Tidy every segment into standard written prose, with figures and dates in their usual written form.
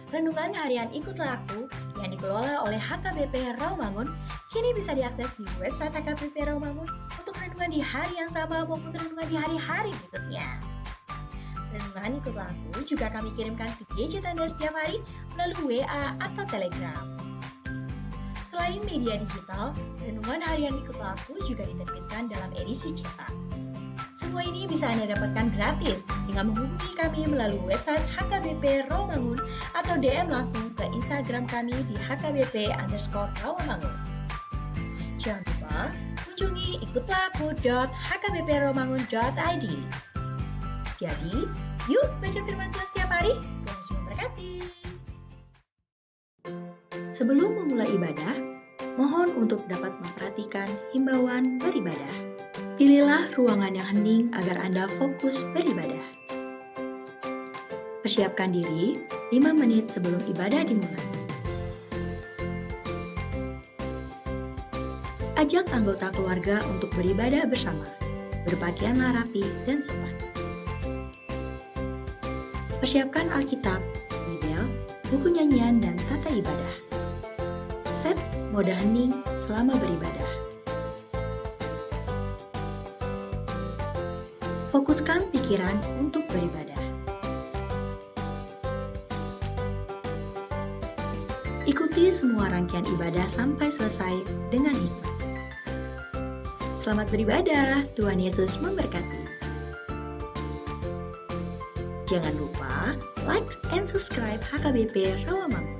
Renungan harian Ikutlah Aku yang dikelola oleh HKBP Rawamangun kini bisa diakses di website HKBP Rawamangun untuk renungan di hari yang sama maupun renungan di hari-hari berikutnya. Renungan Ikutlah Aku juga kami kirimkan ke gadget Anda setiap hari melalui WA atau Telegram. Selain media digital, renungan harian Ikutlah Aku juga diterbitkan dalam edisi cetak. Semua ini bisa Anda dapatkan gratis dengan menghubungi kami melalui website HKBP Rawamangun atau DM langsung ke Instagram kami di HKBP_Rawamangun. Jangan lupa kunjungi ikutlahku.hkbprawamangun.id. Jadi, yuk baca firman Tuhan setiap hari. Tuhan Yesus memberkati. Sebelum memulai ibadah, mohon untuk dapat memperhatikan himbauan beribadah. Pilihlah ruangan yang hening agar Anda fokus beribadah. Persiapkan diri 5 menit sebelum ibadah dimulai. Ajak anggota keluarga untuk beribadah bersama. Berpakaianlah rapi dan sopan. Persiapkan Alkitab, Bibel, buku nyanyian, dan tata ibadah. Set mode hening selama beribadah. Fokuskan pikiran untuk beribadah. Ikuti semua rangkaian ibadah sampai selesai dengan hikmat. Selamat beribadah, Tuhan Yesus memberkati. Jangan lupa like and subscribe HKBP Rawamangun.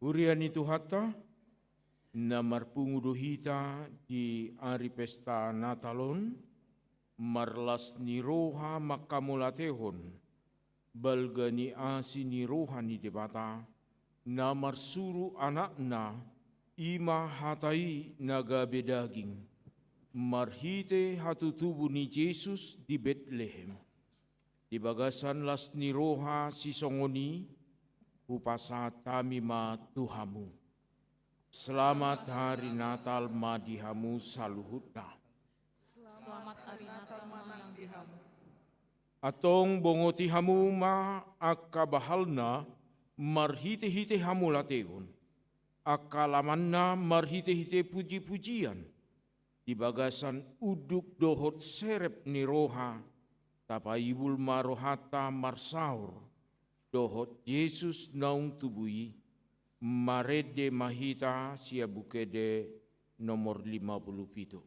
Uriani Tuhata, namar punguduhita di ari pesta Natalon, marlas niroha makamulatehon, balgani asini rohani debata, namar suru anakna, ima hatai naga bedaging, marhite hatu tubuh ni Yesus di Bethlehem. Di bagasan las ni roha si songoni, upasa tamima Tuhamu. Selamat hari Natal madihamu saluhutna. Selamat hari Natal manang dihamu. Atong bongoti hamu ma akabahalna marhite-hite hamu lateon. Akalamanna marhite-hite puji-pujian. Di bagasan uduk dohot serep ni roha, tapaibul marohata marsaur, dohot Yesus naung tubui, marede mahita sia bukede nomor 57.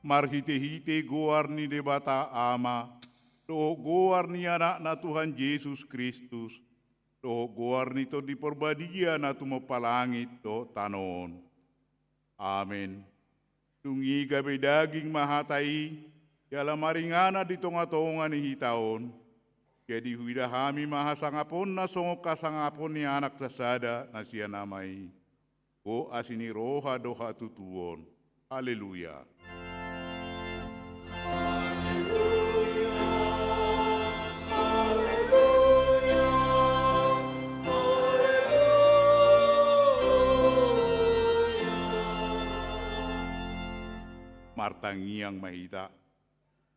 Marhite-hite goar ni debata ama, doh goar ni anak na Tuhan Yesus Kristus, doh goar ni to di perbadia na tumapalangit do tanon. Amen. Tungi gabe daging mahatai, yala maringana di tonga-tonga ni hitaon, jadi huidahami mahasangapon na songok kasangapon ni anak sasada na siya namai. O asini roha doha tutuon. Haleluya. Martangiang mahita.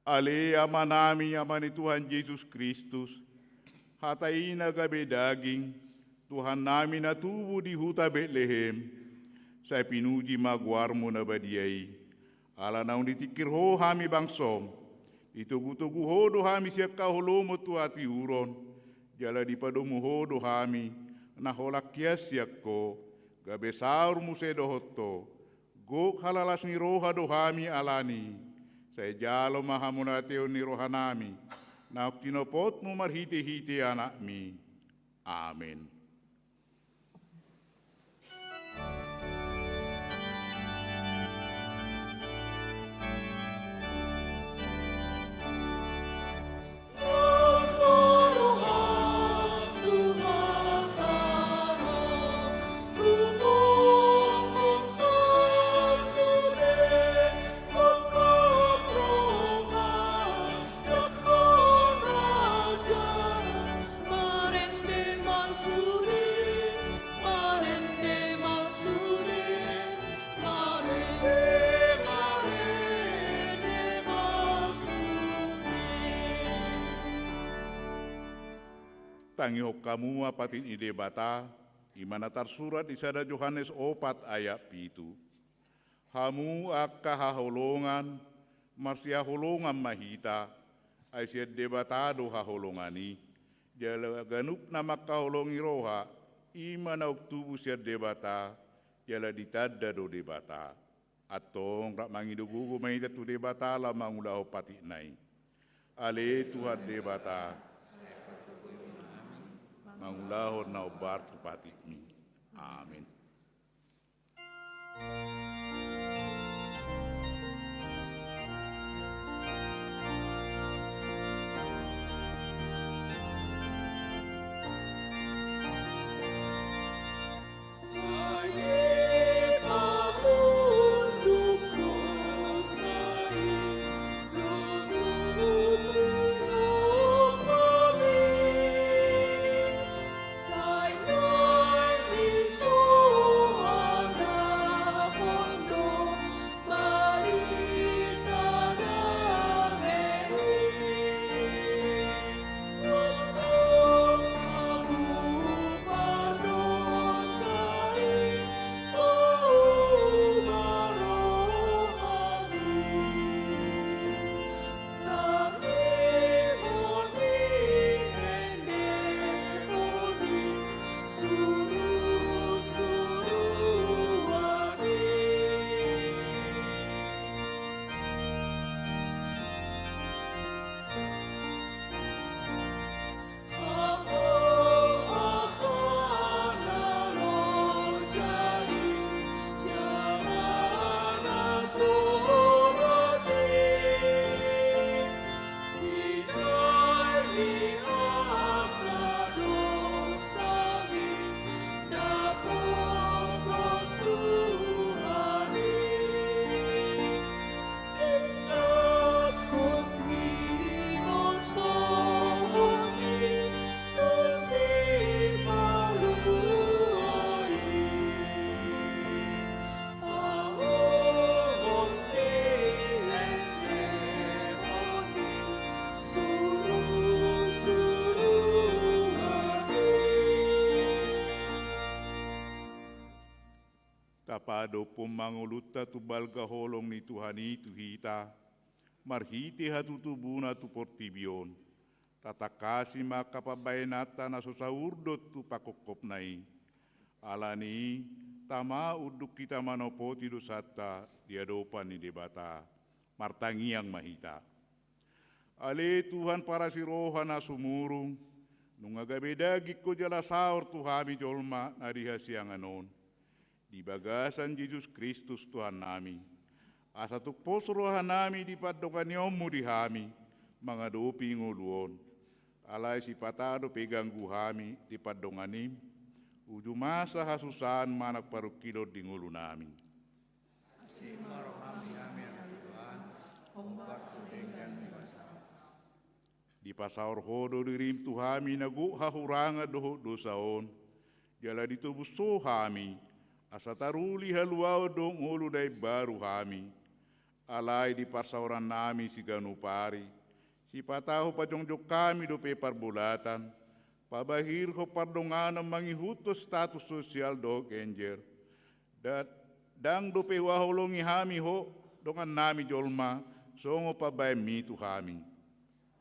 Ale amanami aman ni Tuhan Yesus Kristus. Hatai na gabe daging. Tuhan namin na tubo di huta Bethlehem. Sa pinuji magwar mo na badiyay. Ala naung ditikir ho hami bangsom. Itugu-tugu ho do hami siya kaholomo tu ati uron. Jala di padomu ho do hami. Naholak kias siya ko. Gabe saur mu se dohoto. Gok halalas ni roha dohami alani. Saya jalo mahamunateo ni roha nami. Nauk tinopot mo marhite-hite anak mi. Amen. Tangihok kamu apatin ide bata, imana tersurat di sada Yohanes 4 ayat 7. Hamu akka haholongan, marsia holongan mahita, aisyah debatado haholongani, jala ganup nama kaholongi roha, imana oktubu siya debata, jala ditadda do debata. Atong rak mangidugugu mahita tu debata la mangulah pati nai. Ale Tuhan debata. mangulahon na ubar tupatimi. Amin. Tapado pumanguluta tu balga holong ni Tuhan itu hita, marhiti hatutubuna tu portibion, tatakasi makapabayanata na susaurdot tu pakokop nai. Alani, tama uduk kita manopoti dosata, diadopan ni debata, martangiang mahita. Ale Tuhan para si roha na sumurung, nung agabedagi ko jala saur Tuhami jolma na dihasiang anon. Di bagasan Yesus Kristus Tuhan nami. Asa tukpos roha nami di padonganyomu di hami, mga dopi nguluon. Alay si patado pegang guhami di padonganim, ujumasa hasusan manak parukilo di ngulu nami. Asim marohami amin Tuhan, ombak tudengkan dibasa. Di pasaur hodo dirim Tuhami nagu hahuranga doho dosaon, jala ditubus so hami, asa taruli haluau dong ulu dai baru hami. Alai di pasauran nami si ganupari, si pataho pajongjok kami do pe parbulatan, pabahir ho pardonganam mangihuto status sosial do kenjer. Dang do pe waholongi hami ho, dongan nami jolma, songo pabay mitu hami.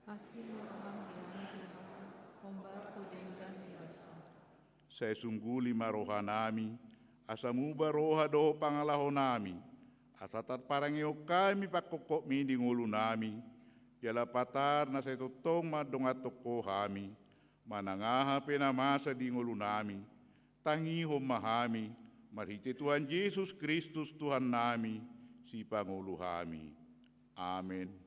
Asim marohami amin Tuhan, ombak tudengkan dibasa. Saya sungguli maroha nami, asamuba roha do pangalaho nami, asa tarparangio kami pakokok mi di ngulu nami, jala patar na sa itutong madongatoko hami, manangaha penamasa di ngulu nami, tangihom mahami, marhiti Tuhan Yesus Kristus Tuhan nami, si Pangulo hami. Amen.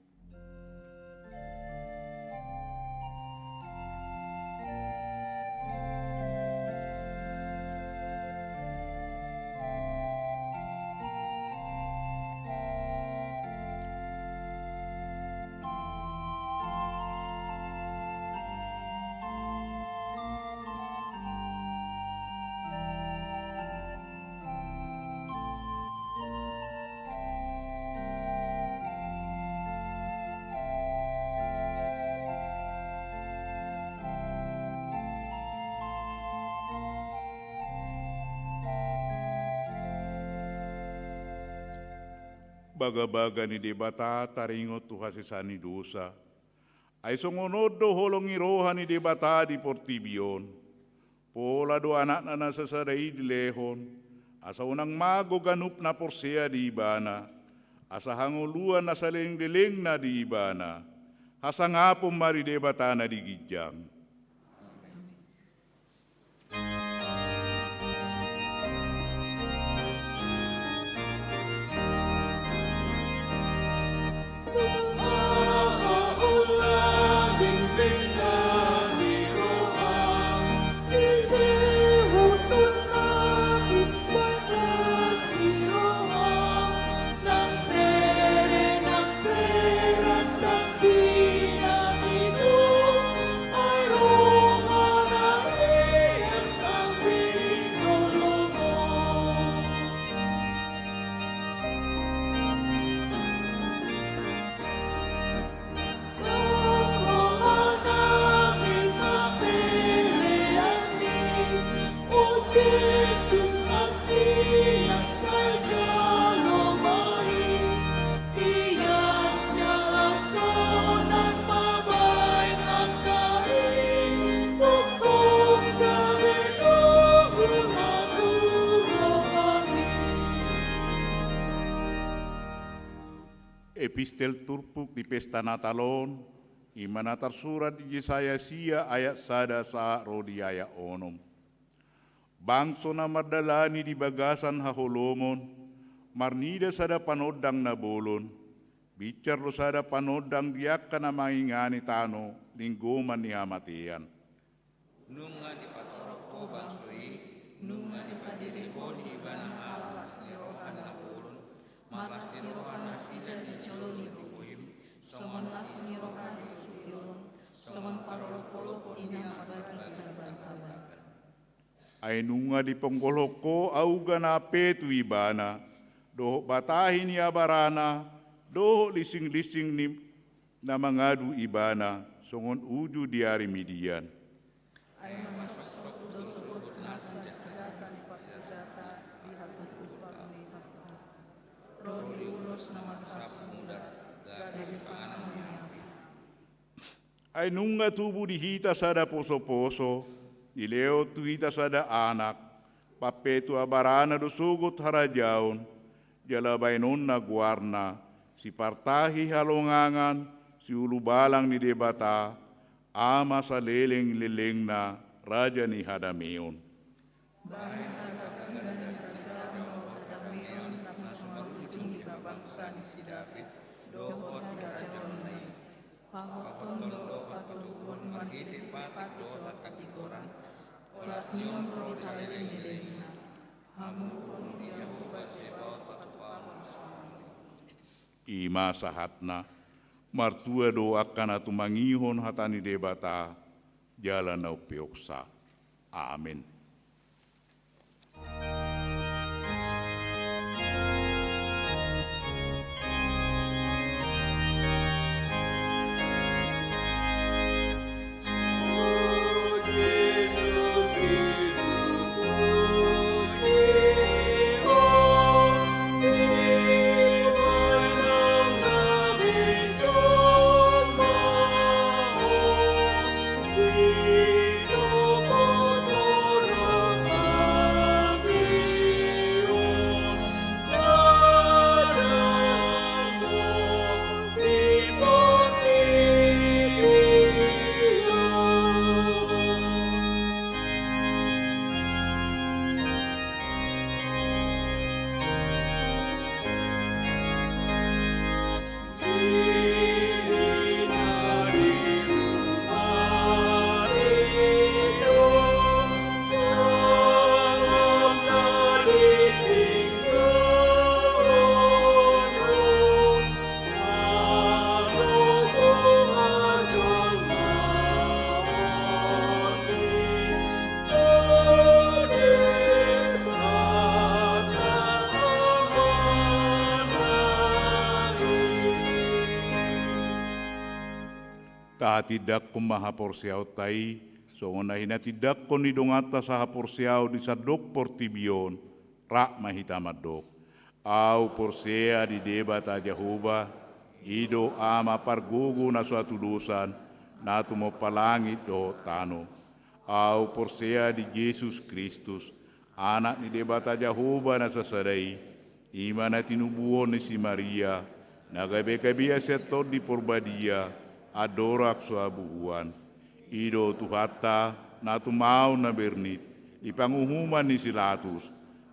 Baga-baga ni debata taringot tu hasisani dosa. Ay songonodo holongi roha ni debata di portibion. Pola do anak na nasasaray di lehon. Asa unang mago ganup na porsea di ibana. Asa hanguluan na saling-diling na di ibana. Hasa nga mari debata na di gijang. epistel turpuk di pesta Natalon, imana tersurat di Yesaya sia ayat sada sa rodi ayat onom. Bangso na mardalani di bagasan haholomon, marnida sada panodang na bolon, bicar lo sada panodang diaka na mangingani tano, linggoman ni hamatian. Nunga di patoroko bangsui, nunga di padiri bodi ibana alas ni rohan na purun, malas ni rohan na sida di colo ni bukuim, somon las ni rohan na supilon, somon parolok-olok ina mabagi kaban-kaban. Ay nunga di penggoloko auga na petu ibana, doho batahi ni abarana, doho lising-lising ni na mangadu ibana, songon uju di hari midian. Ay nunga tubuh dihita sada poso-poso, ileo tu hita sada anak, papetu abarana do sugut harajaon, jalabainon na guarna, si partahi halongangan, si ulu balang ni debata, ama sa leleng-leleng na raja ni hadameon. Ima sahatna, martua doakan atu mangihon hatani debata, jalan na upioksa. Amin. Tidak kumaha porsiau tai, songona hina tidak koni dongata saha porsiau di sadok portibion, rak mahitamadok. Au porsea di debata Jehovah, ido ama pargogo na suatu dosan, natu mo palangit do tano. Au porsea di Yesus Kristus, anak ni debata Jehovah na sasadai, imana tinubuhon ni si Maria, nagabe-kabia setor di porbadia, adorak suabuhuan, ido tuhata natu mau na bernit, ipanguhuman ni silatus,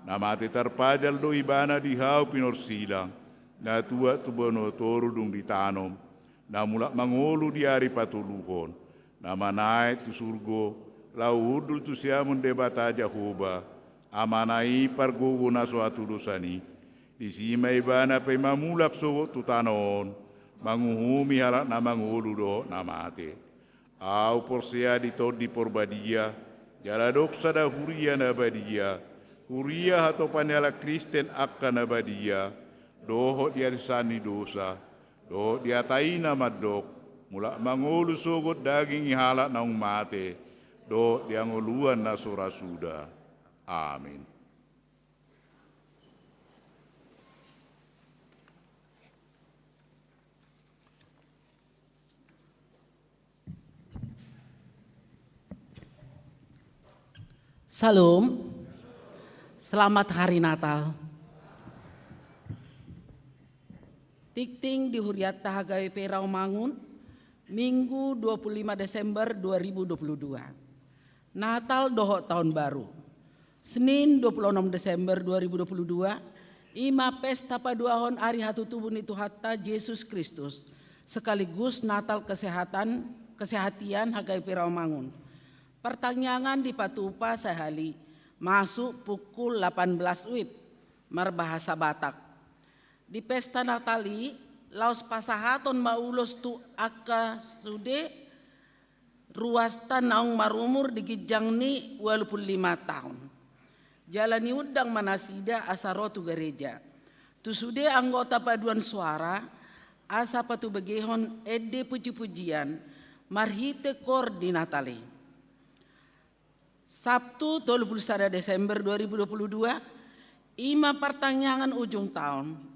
namate terpajal do ibana di hau pinor silang, na tua tu bono toru dung ditanom, na mulak mangolu di hari patuluhon, nama naik tu surgo, lau udul tu siamun debata Jehovah, amanai pargogo na suatu dosani, di sima ibana pe mamulak so tu tanon, manguhumi halak na mangulu do namate. Au porsea di tod di porbadia, jala doksa da huria na badia, huria hato panela Kristen akan na badia, doho dia risani dosa, doho dia taina madok, mulak mangulu sogot daging halak na mate, doho dia ngoluan na surasuda. Amin. Salam, selamat hari Natal. Tikting di Huriata HKBP Rawamangun, Minggu 25 Desember 2022. Natal doho tahun baru. Senin 26 Desember 2022, ima pesta paduahon hari hatu tubuh ni Tuhata Yesus Kristus, sekaligus Natal kesehatian HKBP Rawamangun. Pertanyaan di Patupa sehali, masuk pukul 18 WIB, Marbahasa Batak. Di pesta Natali, laos pasahaton maulos tu aka sude ruasta naung marumur di gijang ni 25 tahun. Jalani udang manasida asarotu gereja. Tu sude anggota paduan suara asa patu begehon ede puji-pujian marhite koordinatali. Sabtu 31 Desember 2022, ima pertanyaan ujung tahun.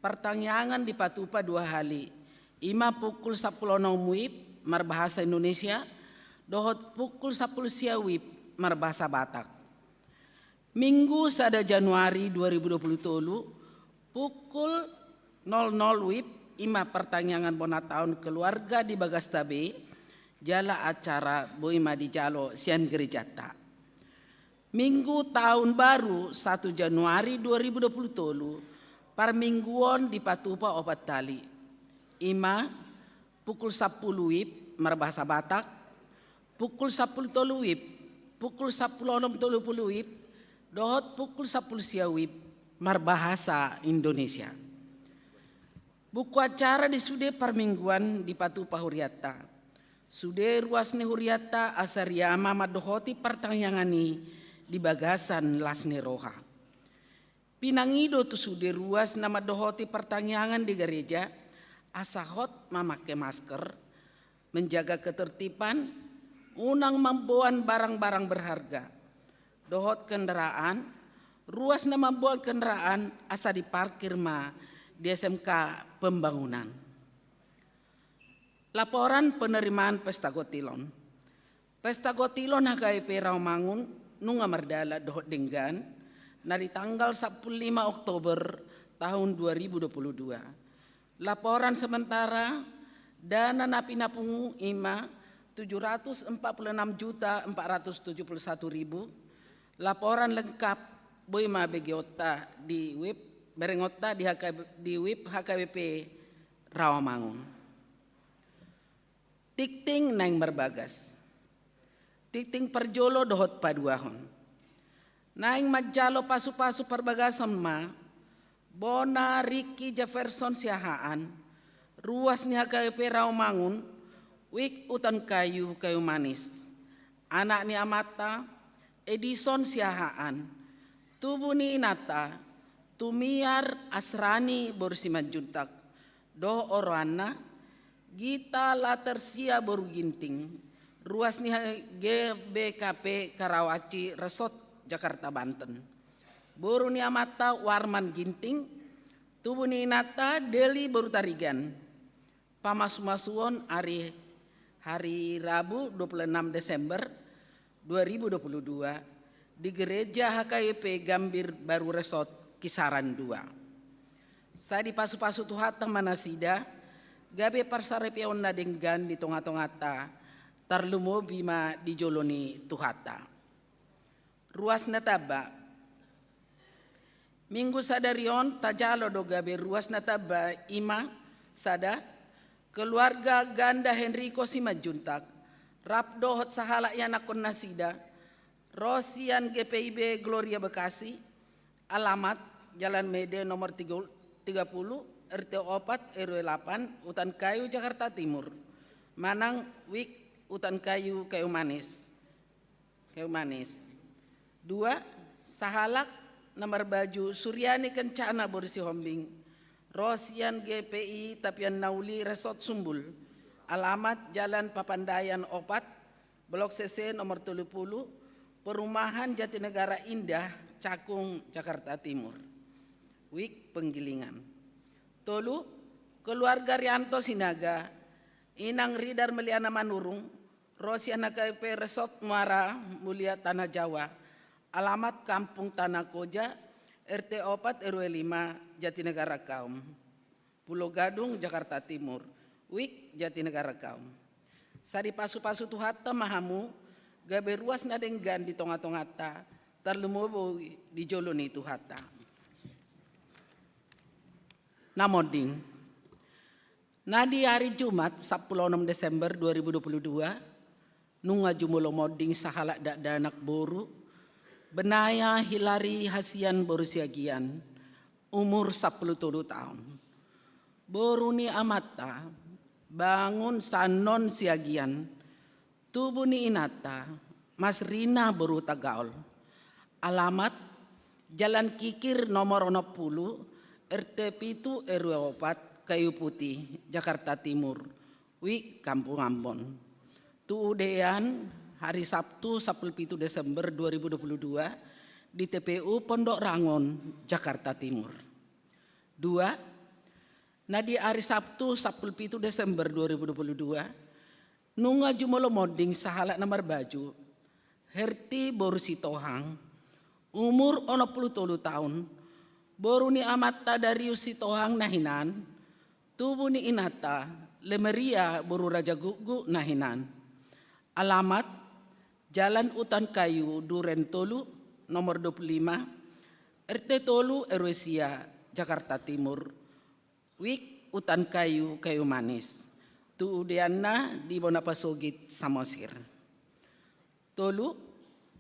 Pertanyaan di Patupa 2 kali. Ima pukul 10 WIB Marbahasa Indonesia, dohot pukul 10 WIB Marbahasa Batak. Minggu 1 Januari 2020 pukul 00 WIB ima pertanyaan bona tahun keluarga di Bagastabe, jala acara boima di jalo sian gerejata. Minggu tahun baru 1 Januari 2020 parmingguon di Patupa opat tali. Ima pukul 10 WIB Marbahasa Batak, pukul 10 tolu WIB, pukul 10 WIB, dohot pukul 10 WIB Marbahasa Indonesia. Buku acara di sude parmingguan di Patupa Huriata. Sude ruasne Huriata asariama madohoti pertanyangani di bagasan lasne roha. Pinangido tu sude ruas nama dohoti pertanyaan di gereja, asahot memakai masker, menjaga ketertiban, unang membuat barang-barang berharga. Dohot kendaraan, ruas nama membuat kendaraan asa diparkir ma di SMK Pembangunan. Laporan penerimaan Pesta Gotilon. Pesta Gotilon HKBP Rawamangun nunga merdala dohot denggan, dari tanggal 15 Oktober tahun 2022. Laporan sementara dana napi-napung ima 746.471.000. Laporan lengkap boima begiota di WIB berengota di WIB HKBP Rawamangun. Tikting nang berbagas. Tikting perjolo dohot paduahon. Naing majalo pasu-pasu perbagasan ma, Bona Ricky Jefferson siahaan, ruas ni HKBP Rawamangun, wik utan kayu manis. Anak ni Amata, Edison siahaan, tubuh ni Inata, Tumiar Asrani Borsiman Juntak, Do Orwana, Gita Latersia Boru Ginting, ruas ni GBKP Karawaci Resort Jakarta Banten. Boru ni Amata Warman Ginting, tubuh ni Inata Deli Boru Tarigan. Pamas-masuon hari Rabu 26 Desember 2022 di Gereja HKBP Gambir Baru Resort Kisaran 2. Sa di pasu-pasu tuhata manasida, gabe parsarepion na denggan di tonga-tongata, tarlumo bima di joloni tuhata. Ruas nataba. Minggu sadarion tajalo do gabe ruas nataba ima sada keluarga ganda Henrico Simajuntak rapdo hot sahala yanakon nasida Rosian GPIB Gloria Bekasi alamat Jalan Mede nomor 30 RT 4 RW 8 Utan Kayu Jakarta Timur Manang Wik Utan Kayu Manis 2. Sahalak nomor baju Suryani Kencana Borsi Hombing Rosian GPI Tapian Nauli Resort Sumbul alamat Jalan Papandayan 4 Blok CC nomor 30 Perumahan Jatinegara Indah Cakung Jakarta Timur. Wik Penggilingan. Tolu keluarga Rianto Sinaga Inang Ridar Meliana Manurung Rosian HKBP Resort Muara Mulia Tanah Jawa alamat Kampung Tanah Koja RT 4 RW 5 Jatinegara Kaum. Pulau Gadung, Jakarta Timur. Wik, Jatinegara Kaum. Sari pasu-pasu tuhata mahamu, gabe ruas nadenggan di tonga-tongata, tarlumobo di joloni tuhata. Namoding. Nadi hari Jumat 16 Desember 2022, nunga jumulo moding sahalak dak danak boru, benaya Hilari Hasian boru siagian, umur 10 tahun. Boru ni amata, bangun sanon siagian, tubuh ni inata, Mas Rina boru Tagaol. Alamat, Jalan Kikir nomor 60, RT Pitu RW 4, Kayu Putih, Jakarta Timur. Wik, Kampung Ambon. Tuudean hari Sabtu 17 Desember 2022 di TPU Pondok Rangon, Jakarta Timur. 2. Nadi hari Sabtu 17 Desember 2022 nunga jumolo moding sahalak nomor baju Herti Borusi Tohang umur 60 tahun boru ni amata dari usi Tohang nahinan tubuh ni inata Lemeria boru Raja Gugu nahinan. Alamat Jalan Utan Kayu Duren Tolu nomor 25 RT Tolu Erwesia Jakarta Timur. Wik Utan Kayu Kayu Manis. Tuudiana di Bonapasogit Samosir. Tolu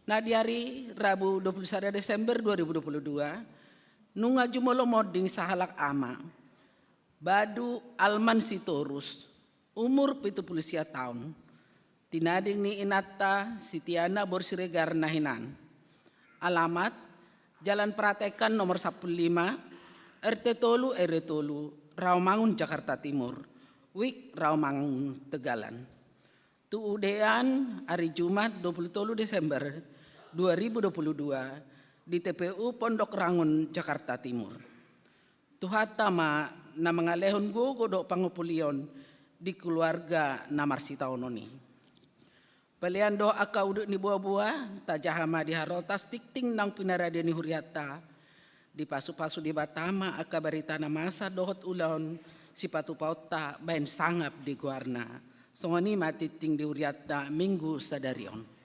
na di hari Rabu 21 Desember 2022 nunga jumolo moding sahalak ama. Badu Alman Sitorus umur 70 tahun. Tinading ni inata Sitiana Borsiregar nahinan. Alamat Jalan Pratekan nomor 15 RT Tolu RW Tolu Rawamangun Jakarta Timur. Wik Rawamangun Tegalan. Tuudean hari Jumat 23 Desember 2022 di TPU Pondok Rangun Jakarta Timur. Tuhatama na mangalehon godok pangupulion di keluarga Namarsita Ononi. Pelian doa akauduk ni buah-buah tajahama di harotas tikting nang pinaradeni huriata di pasu-pasu di Batama akabarita masa dohot ulon si patu pauta bain sangap di guarna songoni mati ting di huriata minggu sadarion.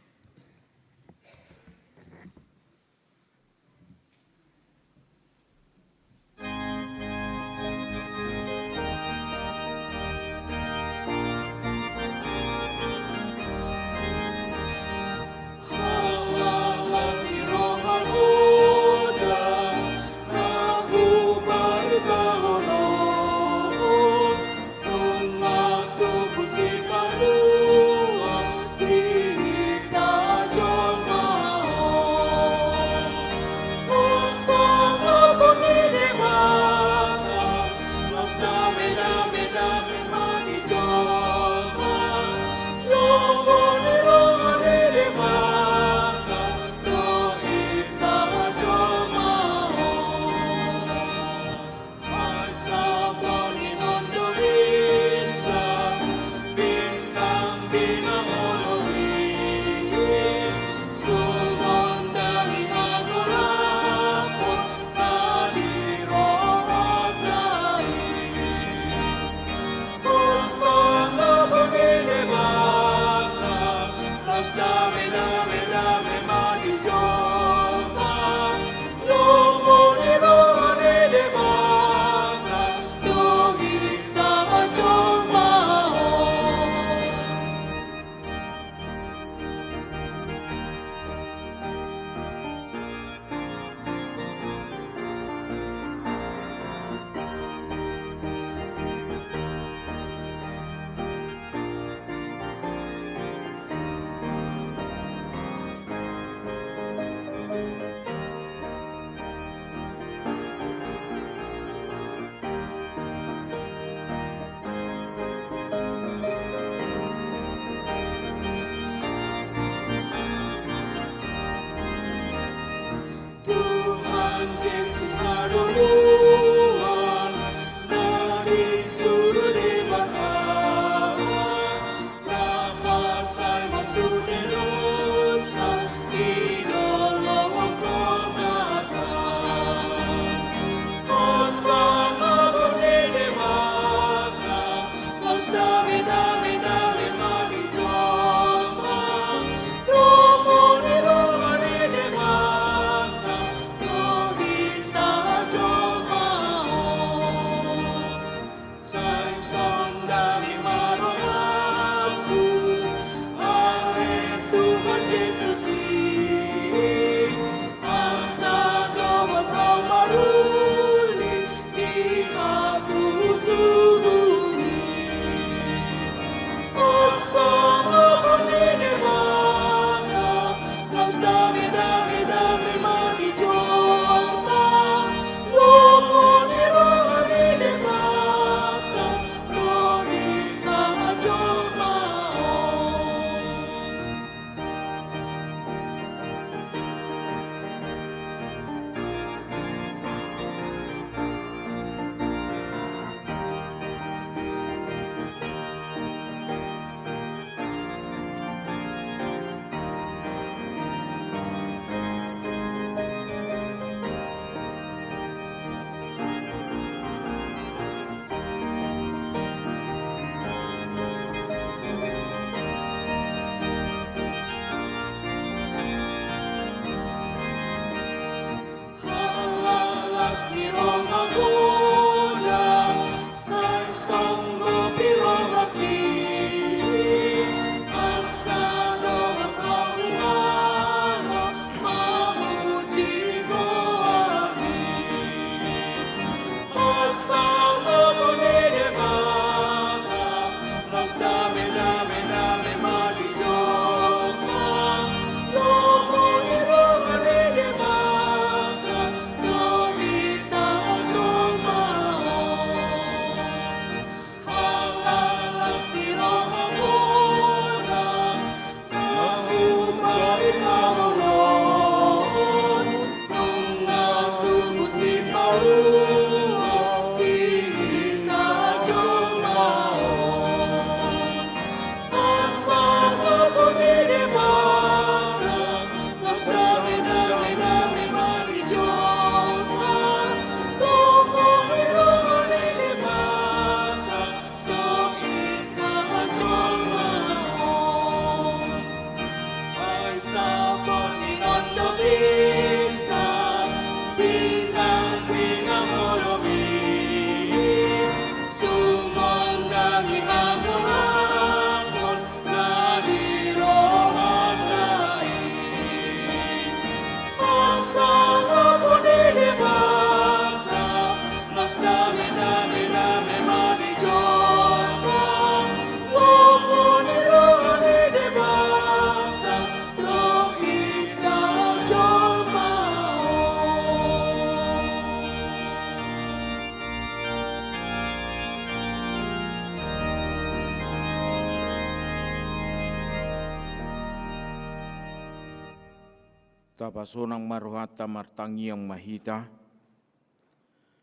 Tapasonang maruhata martangi yang mahita.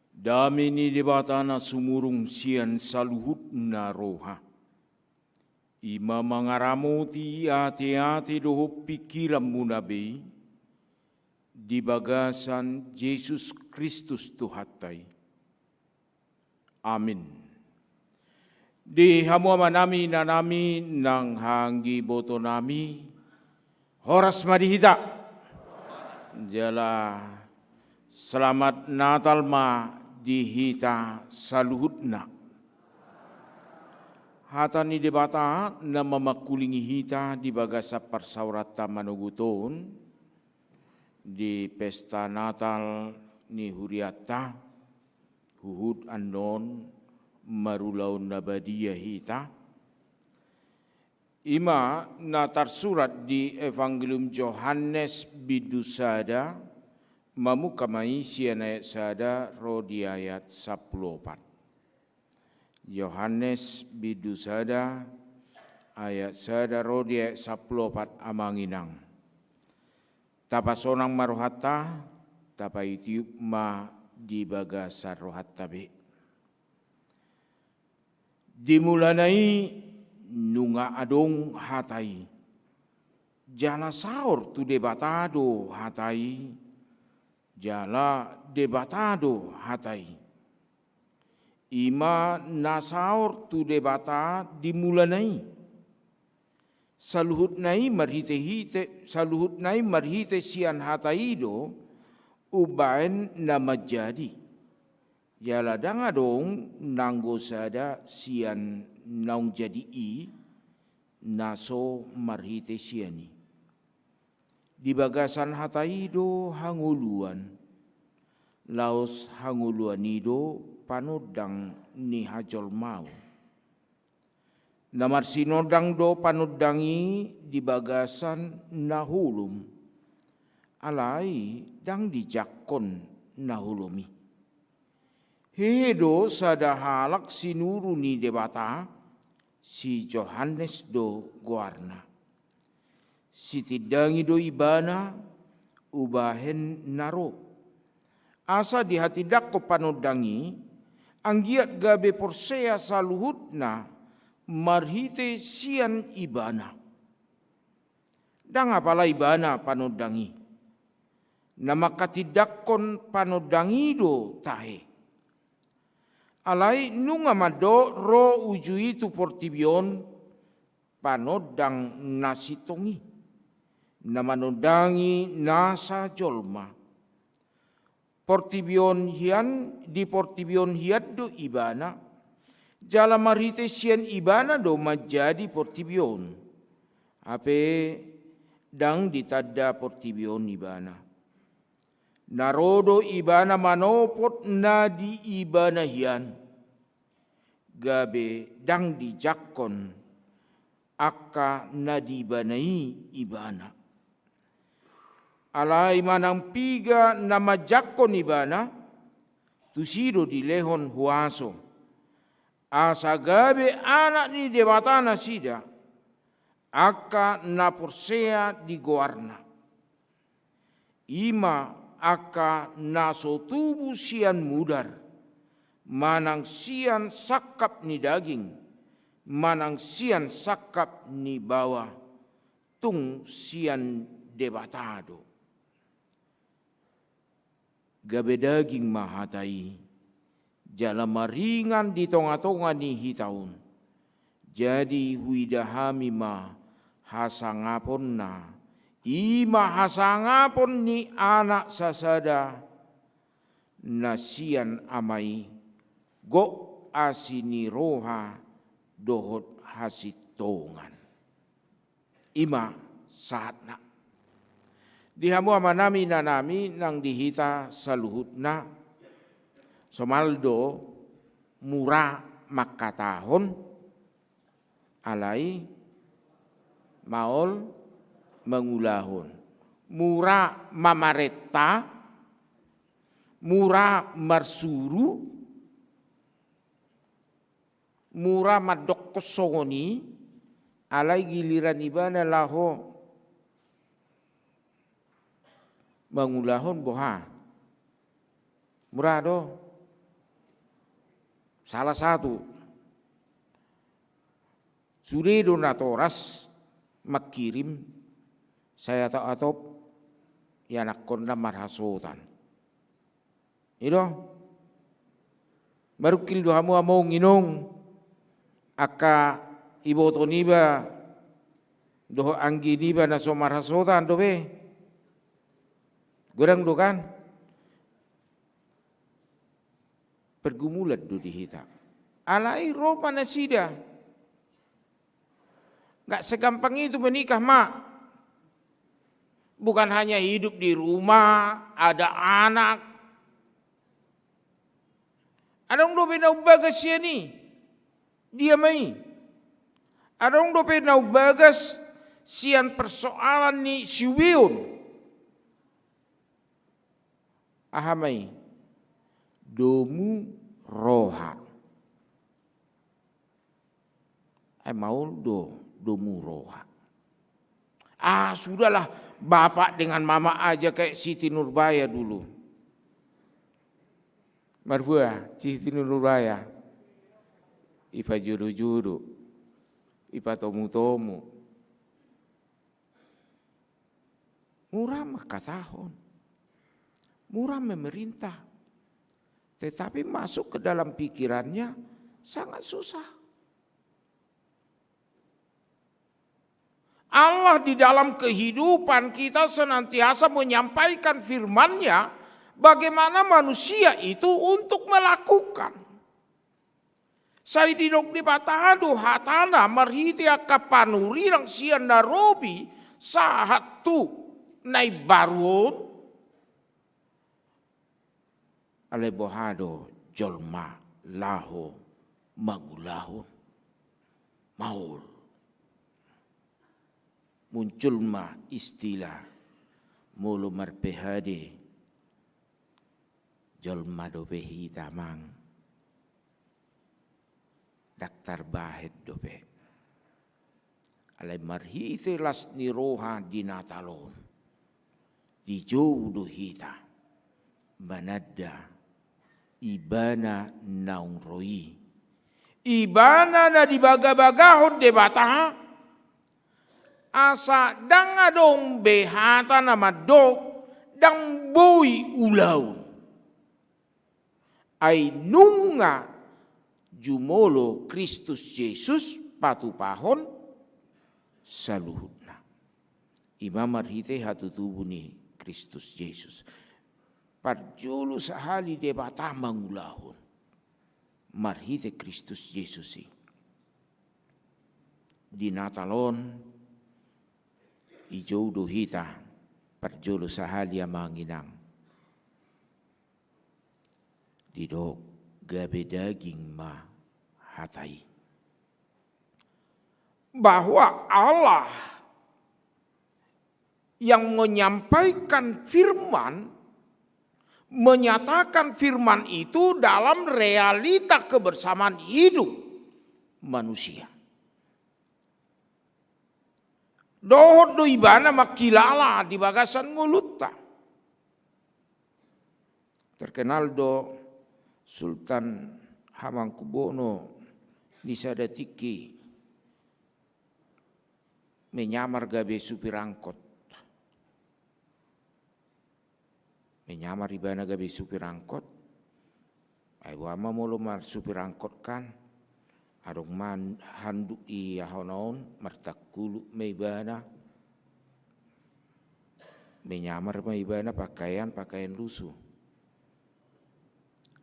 Dami ni debatana sumurung sian saluhut na roha. Ima mangaramuti ati-ati doho pikiran munabi. Di bagasan Yesus Kristus Tuhatai. Amin. Di hamuama nami na nami nang hanggi boto nami. Horas madihita. Jala selamat Natal ma dihita saluhutna. Hata ni debata na mamakulingi hita di bagasa parsaurata manuguton di pesta Natal ni huriata huhud andon marulaun nabadia hita. Ima na tersurat di Evangelium Yohanes bidusada mamukamai sian ayat sada rodi ayat 14. Yohanes bidusada ayat sada rodi ayat 14 amanginang. Tapasonang marohata tapai tiup ma di bagasa rohata be. Dimulanai nunga adong hatai. Jala saur tu debatado hatai. Jala debatado hatai. Ima nasaur tu debata dimulanai. Saluhut nai marhite sian hatai do ubain nama jadi. Jala dangadong nanggo sada sian naung jadi naso marhite siani. Di bagasan hatai do hanguluan. Laos hanguluan ido panudang ni hajol mau. Namar sinodang do panudangi di bagasan nahulum. Alai dang dijakon nahulumi. Hedo sada halak sinuru ni debata si Yohanes do guarna. Si tidangi do ibana ubahen naro. Asa di hati dakko panudangi anggiat gabe porsea saluhutna marhite sian ibana. Dang apala ibana panudangi. Nama katidakkon panudangi do tahe. Alai nunga mado ro ujui tu portibion panodang nasitongi. Namanodangi nasa jolma. Portibion hian di portibion hiat do ibana. Jala marhite sian ibana do majadi portibion. Ape dang ditada portibion ibana. Narodo ibana manopot na di ibana hian. Gabe dang dijakon akka na di ibanai ibana. Alai manang piga na majakon ibana, tusido di lehon huaso. Asa gabe anak ni debatana sida, akka na porsea di goarna. Ima aka naso tubuh sian mudar, manang sian sakap ni daging, manang sian sakap ni bawah, tung sian debatado. Gabe daging mahatai, jala maringan di tonga-tonga ni hitaun. Jadi huidahami ma hasangapon na, ima hasangapon ni anak sasada nasian amai go asini roha dohot hasitongan. Ima saatna. Dihamu amanami nanami nang dihita saluhutna somaldo murah makatahon alai maol mengulahun. Murah mamareta, murah marsuru, murah madok kosongoni, alai giliran ibana laho mangulahon boha. Murah do. Salah satu. Sudah donatoras makirim saya tak atop ya nak konda marhasutan. Itu baru kil dohamu among inong aka iboto niba doho anggi niba na so marhasutan do be. Gorang do kan pergumulan do dihita. Alai ropa nasida. Gak segampang itu menikah, mak. Bukan hanya hidup di rumah, ada anak. Adong do pe bagas siya ni. Dia mai. Adong do pe bagas sian persoalan ni siwion. Ahamai. Domu roha. Mau domu roha. Sudahlah bapak dengan mama aja kayak Siti Nurbaya dulu. Marfua, Siti Nurbaya. Ipa juru-juru. Ipa tomu-tomu. Murah mah katahon. Murah memerintah. Tetapi masuk ke dalam pikirannya sangat susah. Allah di dalam kehidupan kita senantiasa menyampaikan firman-Nya bagaimana manusia itu untuk melakukan. Saya didok di batado hatana marhiti akapanuri lang siyan narobi sahat tu naibaron alebohado jolma laho magulahon maul. Muncul ma istilah mulu marpehade jolma dope hitamang daktar bahet dope alai marhite las niroha dinatalon di jodoh hita banada ibana naung roi ibana na dibaga-bagahon debataha asa dang adong behata nama dok dang bui ulaun ay nunga jumolo Kristus Yesus patupahon saluhutna imam marhite hatu tubuh ni Kristus Yesus parjulu sahali debatah mangulahon marhite Kristus Yesus di Natalon ijo dohita parjolo sahalia manginang didok gabe daging ma hatai bahwa Allah yang menyampaikan firman menyatakan firman itu dalam realita kebersamaan hidup manusia. Dohot do ibana makilala di bagasan mulutta. Terkenal do Sultan Hamengkubuwono di sadatiki menyamar gabe supir angkot. Menyamar ibana gabe supir angkot. Ay wama mulu mar supir angkot kan. Adong man handuk iya honon martakulu meibana menyamar meibana pakaian lusuh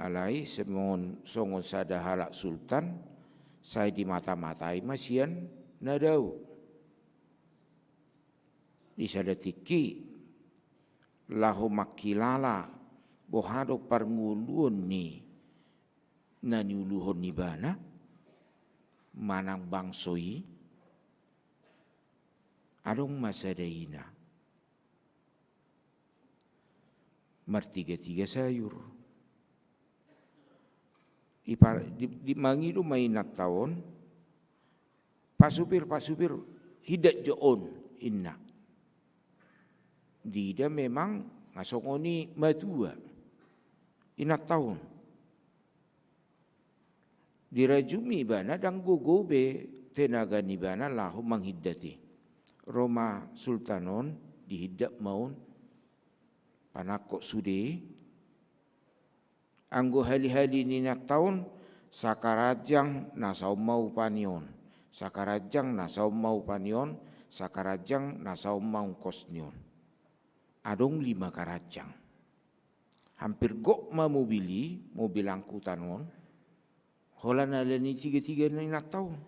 alai semon songon sada halak sultan saya di mata-matai masian nadau di sadatiki lahu makilala bohado parnguluon ni naniuluhon ni bana manang bangsoi adong masadaina martiga-tiga sayur di mangido mainat tahun pasupir hidat joon inna dida memang ngasongoni matua inat tahun dirajumi ibana dan gogobe tenaga nibana lahu manghiddati Roma sultanon dihidap maun panakok sude anggo hali-hali ninat tahun sakarajang nasau mau panion sakarajang nasau mau panion sakarajang nasau mau kosnion adong 5 karajang hampir gok mobil angkutan on holan alani 3 ninat tahun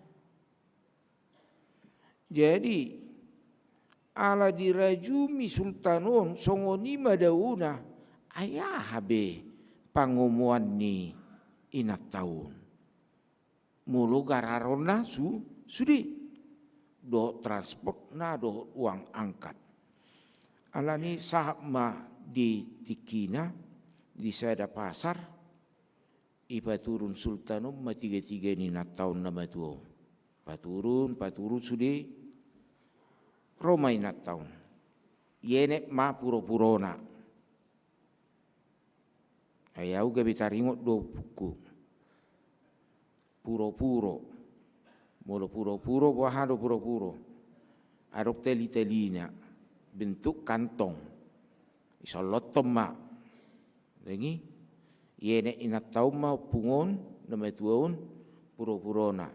jadi ala dirajumi sultanon songoni madauna ayah habe pangumuan ni inat tahun mulu gararona sudi do transport na do uang angkat ala ni sahab ma di tikina di sada pasar ipa turun sultanon ma 3 ninat tahun nama tuo paturun sudi Roma inat tahun, yene ma puro-purona. Ayau gabe taringot 2 buku. Puro-puro. Molo puro-puro wahado puro-puro. Adok teli-telina. Bentuk kantong. Isolottom ma. Lagi, yene inat tahun ma pungon, nama tuon, puro-purona.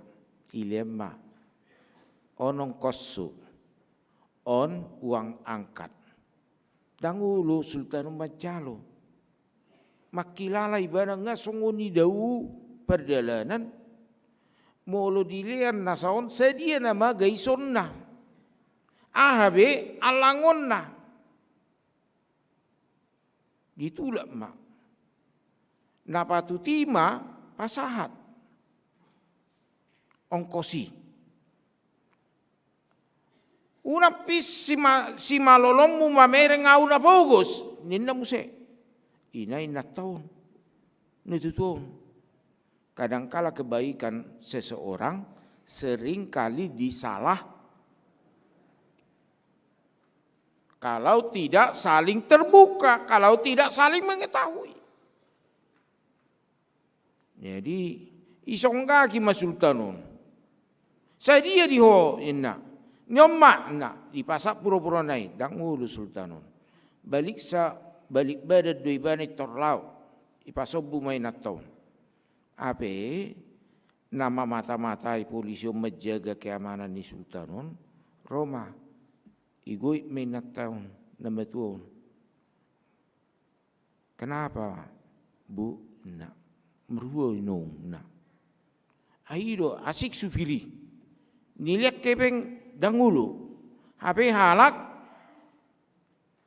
Ilem ma. Onong kosu. On uang angkat. Dangulu Sultan Majalo. Makilala ibana nga songoni dawu perdalanan. Molo dilian nasaon sedia nama gaison na. Ahabe alangon na. Ditulak mak. Napatutima pasahat. Ongkosi. Una pis si malolong mu mamereng au na bogos. Ninda muse. Ina tahun. Nitutuon. Kadangkala kebaikan seseorang sering kali disalah. Kalau tidak saling terbuka. Kalau tidak saling mengetahui. Jadi isonggaki mas sultanon. Saya dia diho inna. Nyomak nak di pasak pura-pura naik dang ulu sultanon balik badat doi bani torlau ipasobu main tahun ape nama mata-matai polisi menjaga keamanan di sultanon Roma igoi main tahun nama tuon kenapa bu nak meruo inong nak aido asik supiri niliak kepeng dangulu HP halak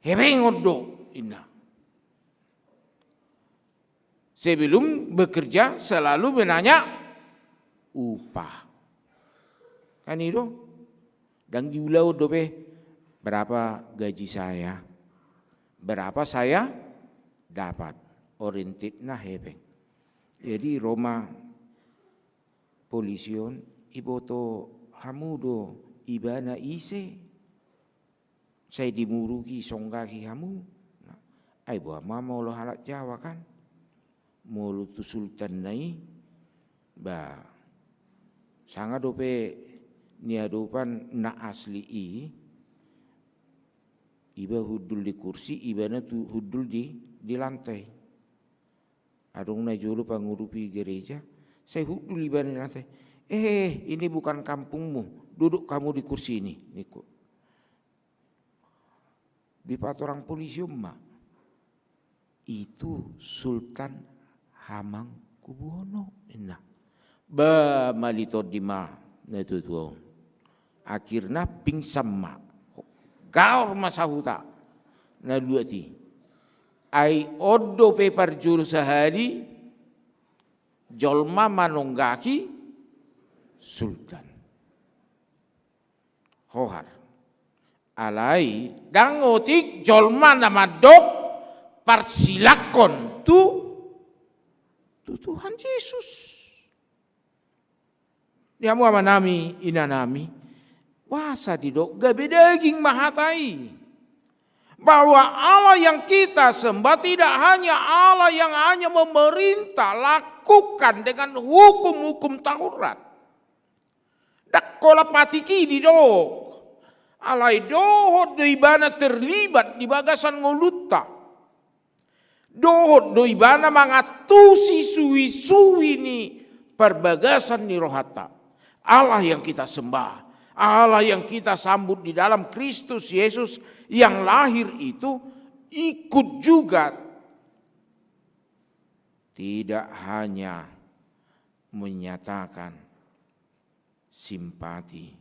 hebeng odo inna sebelum bekerja selalu menanya upah kan itu dan diulau dobe berapa gaji saya berapa saya dapat oriented nah hebeng jadi Roma polision iboto hamudo ibana ise saya dimuruki songgaki kamu ai buah mama lo halak Jawa kan mulu tu sultan nai ba sanga dope niadopan na asli iba hudul di kursi ibana tu hudul di lantai adong na jolo pangurupi gereja saya hudul ibana di lantai ini bukan kampungmu duduk kamu di kursi ini Niko. Di patorang polisi mak itu Sultan Hamengkubuwono inna ba malito dima netu tuon akhirnya pingsan mak gaur masahuta na duati ai oddo pepar juru sehari jolma manonggaki Sultan Hohar alai dangotik jolma nama dok parsilakon tu Tuhan Yesus dia mu amanami inanami wasa di dok gabe daging mahatai bahwa Allah yang kita sembah tidak hanya Allah yang hanya memerintah, lakukan dengan hukum-hukum Taurat. Dakkola patiki di dok. Alai dohot do ibana terlibat di bagasan ngolutta. Dohot do ibana mangatusi suwi-suwi ni perbagasan ni rohata. Allah yang kita sembah. Allah yang kita sambut di dalam Kristus Yesus yang lahir itu ikut juga tidak hanya menyatakan simpati,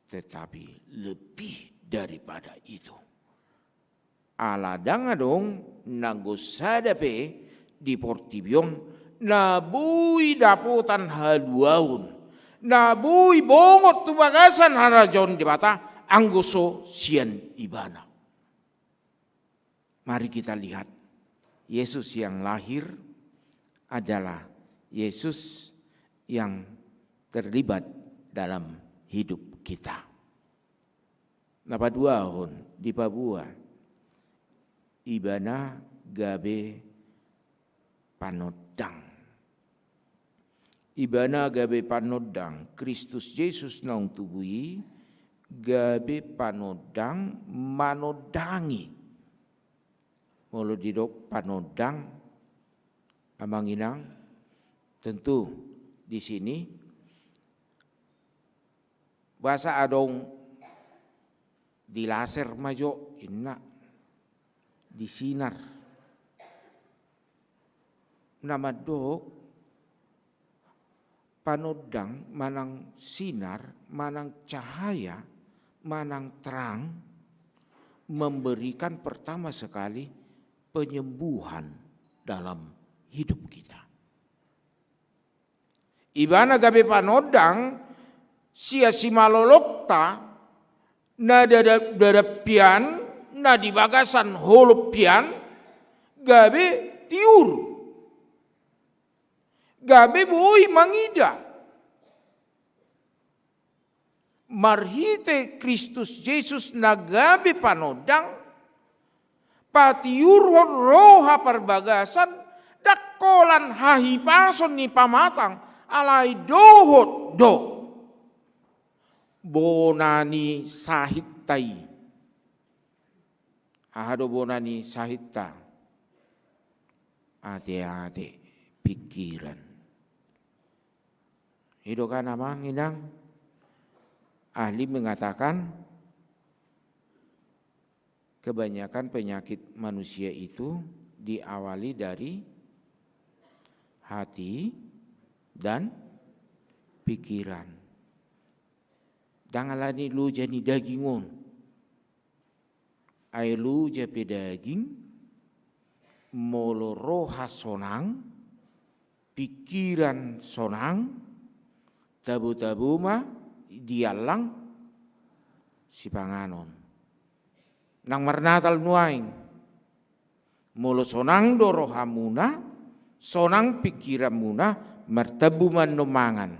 tetapi lebih daripada itu. Allah dangadong nagosadape di Portibion nabui daputan haluaun. Nabui bongot tu bagasan harajon di bata anggoso sian ibana. Mari kita lihat Yesus yang lahir adalah Yesus yang terlibat dalam hidup kita. Napa dua hon di Papua ibana gabe panodang. Ibana gabe panodang Kristus Yesus naung tubui gabe panodang manodangi. Molo didok panodang amang inang tentu di sini bahasa adong di laser majo inna di sinar nama dok panodang manang sinar, manang cahaya, manang terang, memberikan pertama sekali penyembuhan dalam hidup kita. Ibana gabe panodang, sia si malolokta, na dadapian, na di bagasan holopian, gabe tiur. Gabe boi mangida. Marhite Kristus Yesus nagabe panodang. Patiurhon roha perbagasan. Dakolan hahipason ni pamatang. Alai dohot do. Bonani sahittai. Ahado bonani sahitta. Ate-ate pikiran. Itu kan amang inang ahli mengatakan kebanyakan penyakit manusia itu diawali dari hati dan pikiran. Dangalani lu jadi dagingon. Ai lu jape daging molo roha sonang pikiran sonang tabu-tabu mah dialang si panganon. Nang marnatal nuaing. Molo sonang doro hamuna, sonang pikiran muna, martabu man numangan.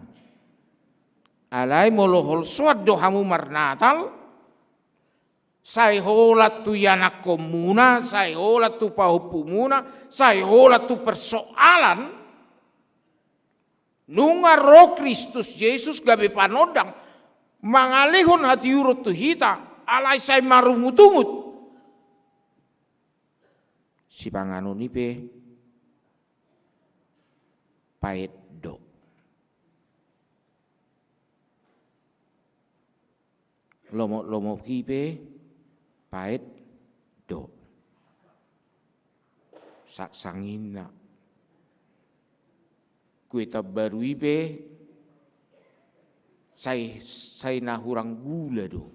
Alai molo hol suat do hamu marnatal, say holat tu yanak komuna, say holat tu pahupumuna, say holat tu persoalan, nunga roh Kristus Yesus gabe panodang mangalihon hati urut tu hita alai say marungutungut si panganon ipe pait do lomo kipe pait do saksangina kueta baru ibe say nahurang gula do.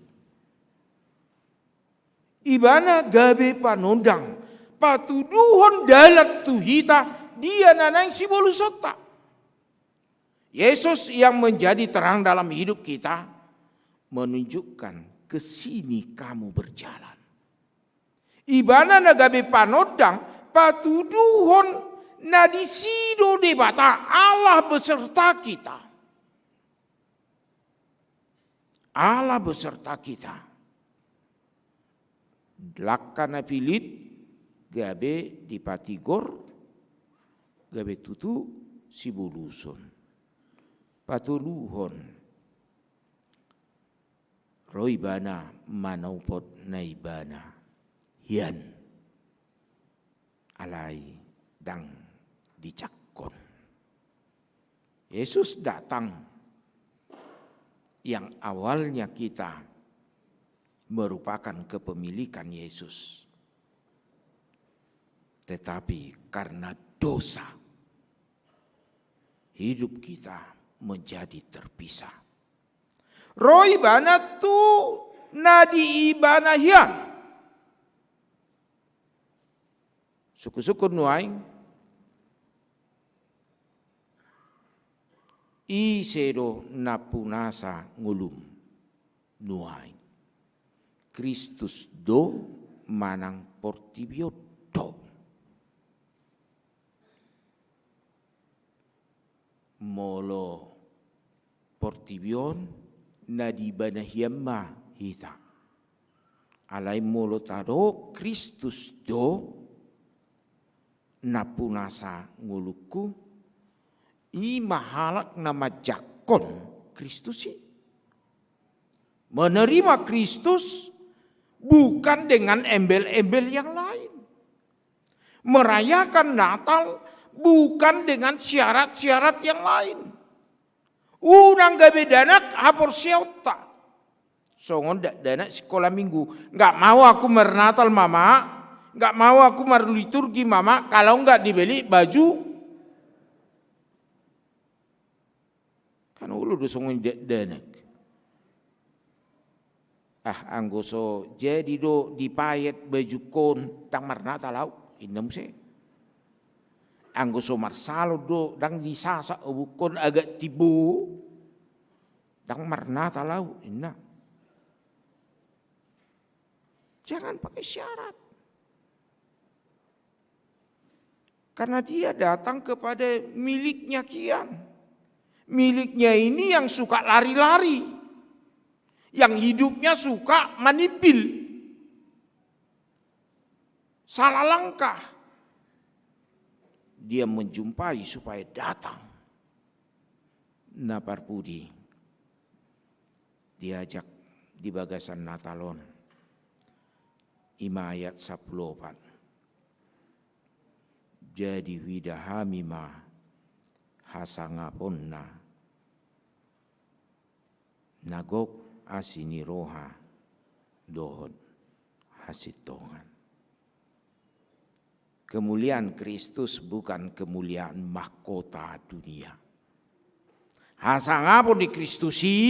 Ibana gabe panodang patuduhon dalat tuhita dia nanang si bolusota. Yesus yang menjadi terang dalam hidup kita menunjukkan ke sini kamu berjalan. Ibana nagabe panodang patuduhon na disido de bata Allah beserta kita. Allah beserta kita. Lakana pilit gabe dipatigor gabe tutu sibuluson patuluhon roibana manaupot naibana hian alai dang dicakon. Yesus datang yang awalnya kita merupakan kepemilikan Yesus. Tetapi karena dosa, hidup kita menjadi terpisah. Roy bana tu nadi ibana hian. Suku-suku nuaing isero napunasa ngulum nuaing. Kristus do manang portibio do. Molo portibion nadi banahiyamma hita. Alai molo taro Kristus do napunasa nguluku i mahalak nama jakon Kristusi. Menerima Kristus bukan dengan embel-embel yang lain. Merayakan Natal bukan dengan syarat-syarat yang lain. Unang gabe danak hapor siota. Songon danak sekolah minggu. Nggak mau aku mernatal mama. Nggak mau aku merliturgi mama. Kalau nggak dibeli baju. Kan ulu do songon danak. Anggoso jadi do dipayet baju kon dang marnata lau indem se. Anggoso marsalo do dang disasa bukon agak tibu dang marnata lau inna. Jangan pakai syarat. Karena dia datang kepada miliknya kian. Miliknya ini yang suka lari-lari. Yang hidupnya suka manipil, salah langkah. Dia menjumpai supaya datang. Naparpudi diajak di bagasan Natalon. 5 ayat 14. Jadi widahamima hasangaponna nagok asini roha dohon hasitongan. Kemuliaan Kristus bukan kemuliaan mahkota dunia. Hasangapun di Kristusi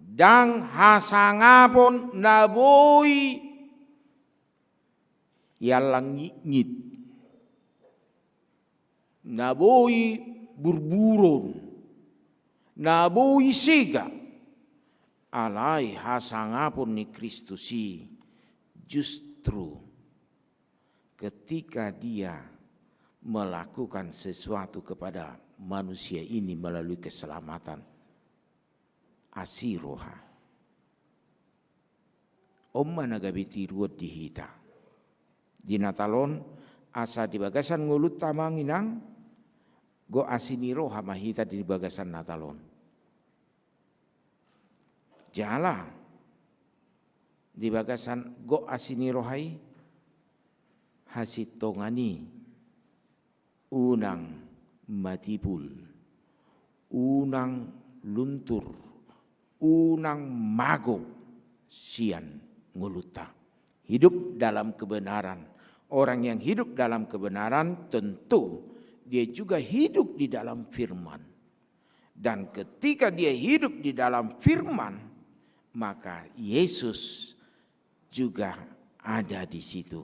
dan hasangapun naboi yalang ngit. Naboi burburon. Naboi sega. Alai hasangapun ni Kristusi justru ketika dia melakukan sesuatu kepada manusia ini melalui keselamatan asiroha omma nagabiti ruot dihita di Natalon asa di bagasan ngulut tamanginang go asiniroha mahita di bagasan Natalon. Jala di bagasan go asini rohai hasitongani unang matipul unang luntur unang mago sian nguluta. Hidup dalam kebenaran. Orang yang hidup dalam kebenaran tentu dia juga hidup di dalam firman. Dan ketika dia hidup di dalam firman, maka Yesus juga ada di situ.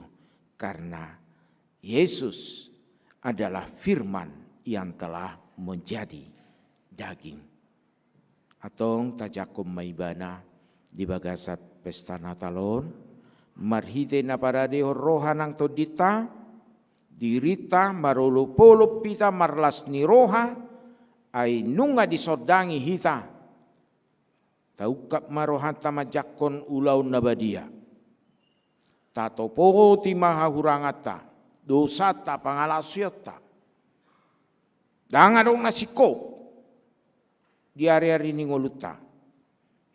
Karena Yesus adalah firman yang telah menjadi daging. Atong tajakom maibana di bagasat pesta Natalon. Marhite na parade rohanang todita. Dirita marulupulup pita marlas ni roha. Ay nunga disodangi hita. Taukap marohanta majakon ulaw nabadia. tatopo ti mahahurangata, dosata pangalasyota. Dangadong nasiko di hari-hari ni ngoluta,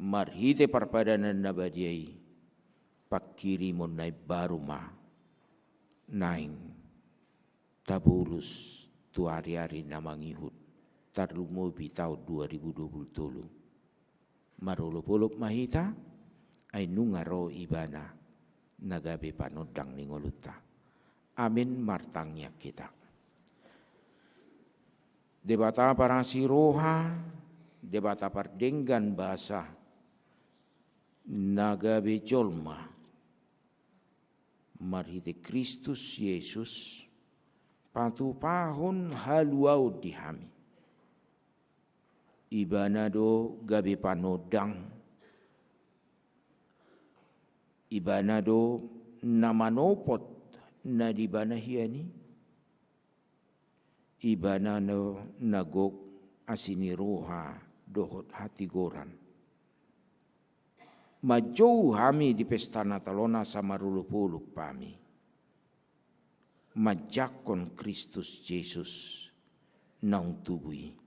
marhite parpadanan na badiyay, pakirimon na baru ma, naing tabulus tu hari-hari na mangihut, tarlumobi tahun 2020. Marulupulop mahita, ay nungaro ibana, nagabi panodang ni ngoluta. Amin martangnya kita. Debata para siroha, debata pardenggan bahasa, nagabi jolma, marhite Kristus Yesus, patupahon haluau dihami. Ibanado gabi panodang, ibanado namanopot na dibanahiani, ibanano nagok asiniruha dohot hati goran. Majou hami di pesta Natalona sama rulupuluk pami. Majakon Kristus Yesus naung tubui.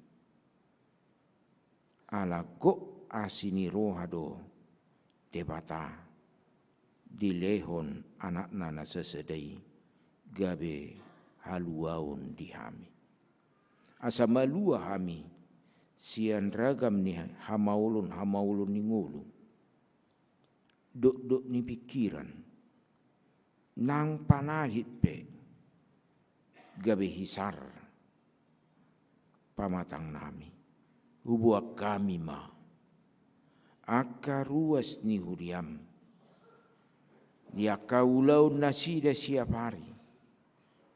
Alago asiniruha do debata dilehon anak nana sesedai gabe haluaun dihami. Asa malua hami sian ragam ni hamaulun ni ngulu. Dok ni pikiran nang panahit pe gabe hisar pamatang nami. Ubuak kami ma akaruas ni huriam. Dia kaulau nasida siap hari.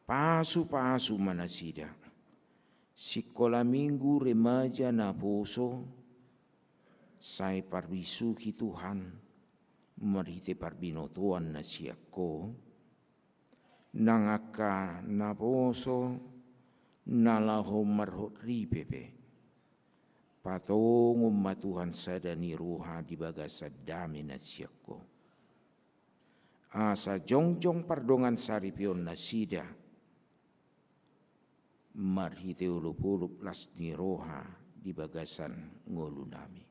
Pasu-pasu manasida. Sikola minggu remaja na poso. Sai parbisuki Tuhan. Marite parbinotuan na siako. Nangaka na poso. Nalaho marhot ripepe. Patong Tuhan sadani ruha di bagasa dami na siako. Asa jongjong pardongan saripion nasida. Marhite ulup-ulup lasni roha di bagasan ngolu nami.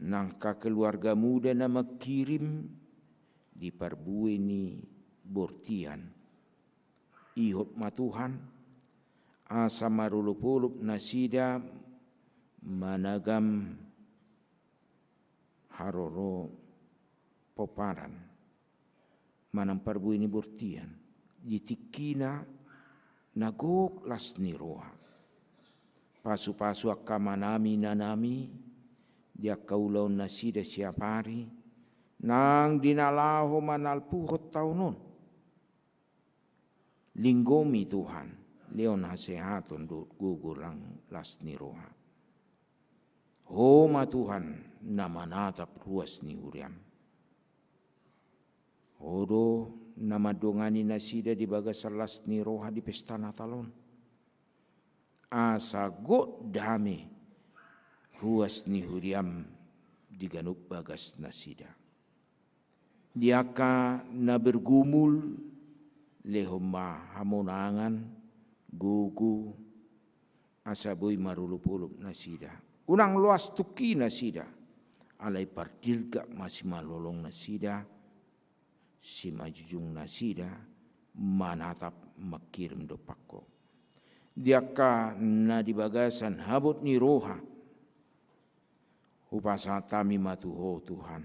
Nangka keluarga muda na makirim di parbueni bortian. Ihop matuhan asa marulup-ulup nasida managam haroro poparan. Manang parbueni bortian jitikina nagok lasni roha. Pasu-pasu akamanami nanami dia kaulau nasida siap hari nang dinalaho manalpuhot taunon. Linggomi Tuhan leon hasehaton dut gugurang lasni roha. Homa Tuhan nama natap ruas ni uriam. Odo nama dongani nasida di bagas salas ni roha di pesta Natalon. Asa god dame ruas ni huriam di ganup bagas nasida. Diaka na bergumul lehoma hamonangan gugu asa boy marulup-ulup nasida. Unang luas tuki nasida. Alai pardirga masih malolong nasida. Si majujung nasida manatap makirim dopako. Diaka na di bagasan habut ni roha. Upasatami matuho Tuhan.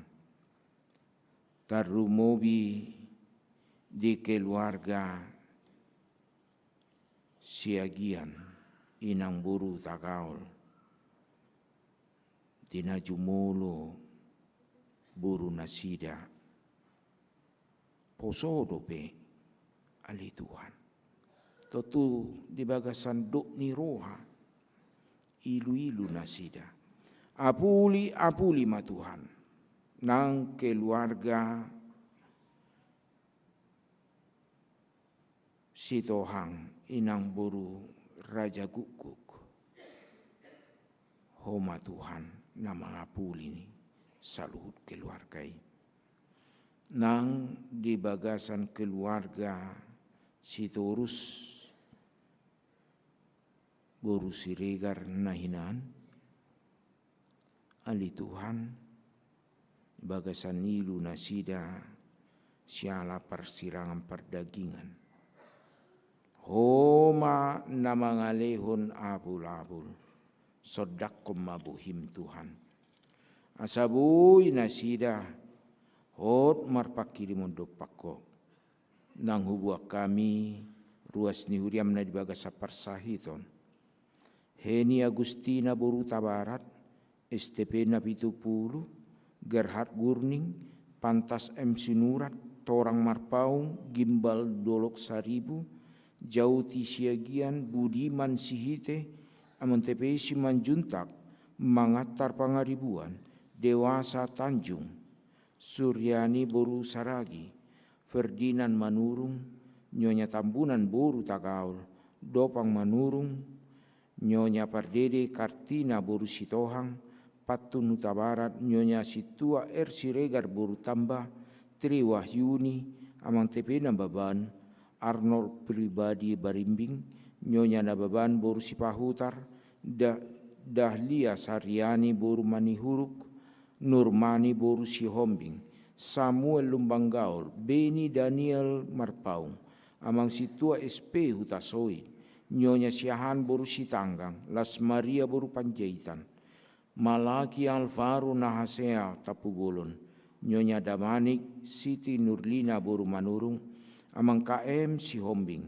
Tarumobi di keluarga siagian inang buru tagaul. Dinajumulo buru nasida. Posodo pe ali Tuhan. Totu di bagasan duk ni roha. Ilu-ilu nasida. Apuli ma Tuhan. Nang keluarga sitohang inang buru Raja Guguk. Homa Tuhan nama apuli ni saluhut keluargai. nang di bagasan keluarga sitorus boru siregar nahinan ali Tuhan bagasan ilu nasida siala persirangan perdagingan homa namangalehon abul-abul sodakom mabuhim Tuhan asabuy nasida hot marpakiri mondopako nang hubuak kami ruas ni huriam na dibagasa parsahiton Heni Agustina Boruta Barat Estepena Pitupulu Gerhard Gurning Pantas M Sinurat Torang Marpaung Gimbal Dolok Saribu Jauti Siagian Budiman Sihite Amontepe Simanjuntak Mangatar Pangaribuan Dewasa Tanjung Suryani Boru Saragi Ferdinand Manurung Nyonya Tambunan Boru Tagaul Dopang Manurung Nyonya Pardede Kartina Boru Sitohang Patun Nuta Barat Nyonya Situa Siregar Boru Tamba Tri Wahyuni Amang Tepena Baban Arnold Pribadi Barimbing Nyonya Nababan Boru Sipahutar Dahlia Saryani Boru Manihuruk Nurmani Boru Sihombing Samuel Lumbanggaul Beni Daniel Marpaung Amang Situa SP Hutasoi Nyonya Siahan Boru Sitanggang Las Maria Boru Panjaitan Malaki Alvaro Nahasea Tapugolon Nyonya Damanik Siti Nurlina Boru Manurung Amang KM Sihombing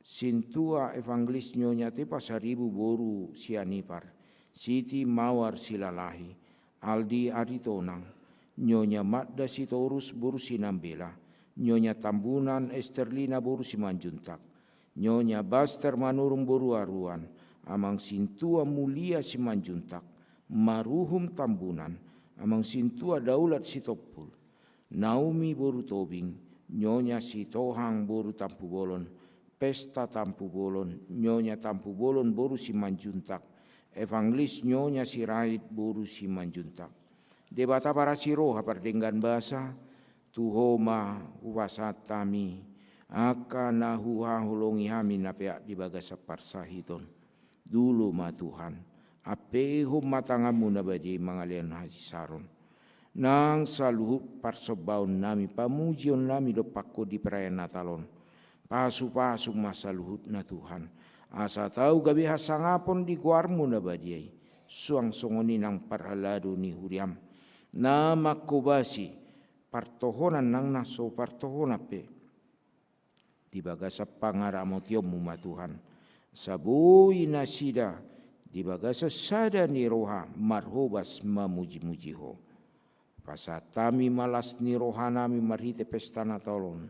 Sintua Evangelis Nyonya Tepa Saribu Boru Sianipar Siti Mawar Silalahi Aldi Aritonang Nyonya Madda Sitorus Boru Sinambela Nyonya Tambunan Esterlina Boru Simanjuntak Nyonya Baster Manurung Boru Aruan Amang Sintua Mulia Simanjuntak Maruhum Tambunan Amang Sintua Daulat Sitopul Naomi Boru Tobing Nyonya Sitohang Boru Tampubolon Pesta Tampubolon Nyonya Tampubolon Boru Simanjuntak Evangelis Nyonya Sirait Boru Simanjuntak Debata para siroha pardenggan basa tuhoma huwasatami akana huha hulongi hami napeak di bagasa parsahiton dulu ma Tuhan apehum matangamu nabadi mangalian hasisaron nang saluhut parsobaun nami pamujion nami dopakko di perayaan Natalon pasu-pasu masaluhut na Tuhan asa tahu gabi hasangapon di kuarmu nabadiai suang songoni nang parhalado ni huriam nama kubasi partohonan nang naso partohona pe di bagasa pangaramotiomu ma Tuhan sabui nasida di bagasa sada ni roha marhobas mamuji-mujiho pasatami malas ni rohanami marhite pesta Natalon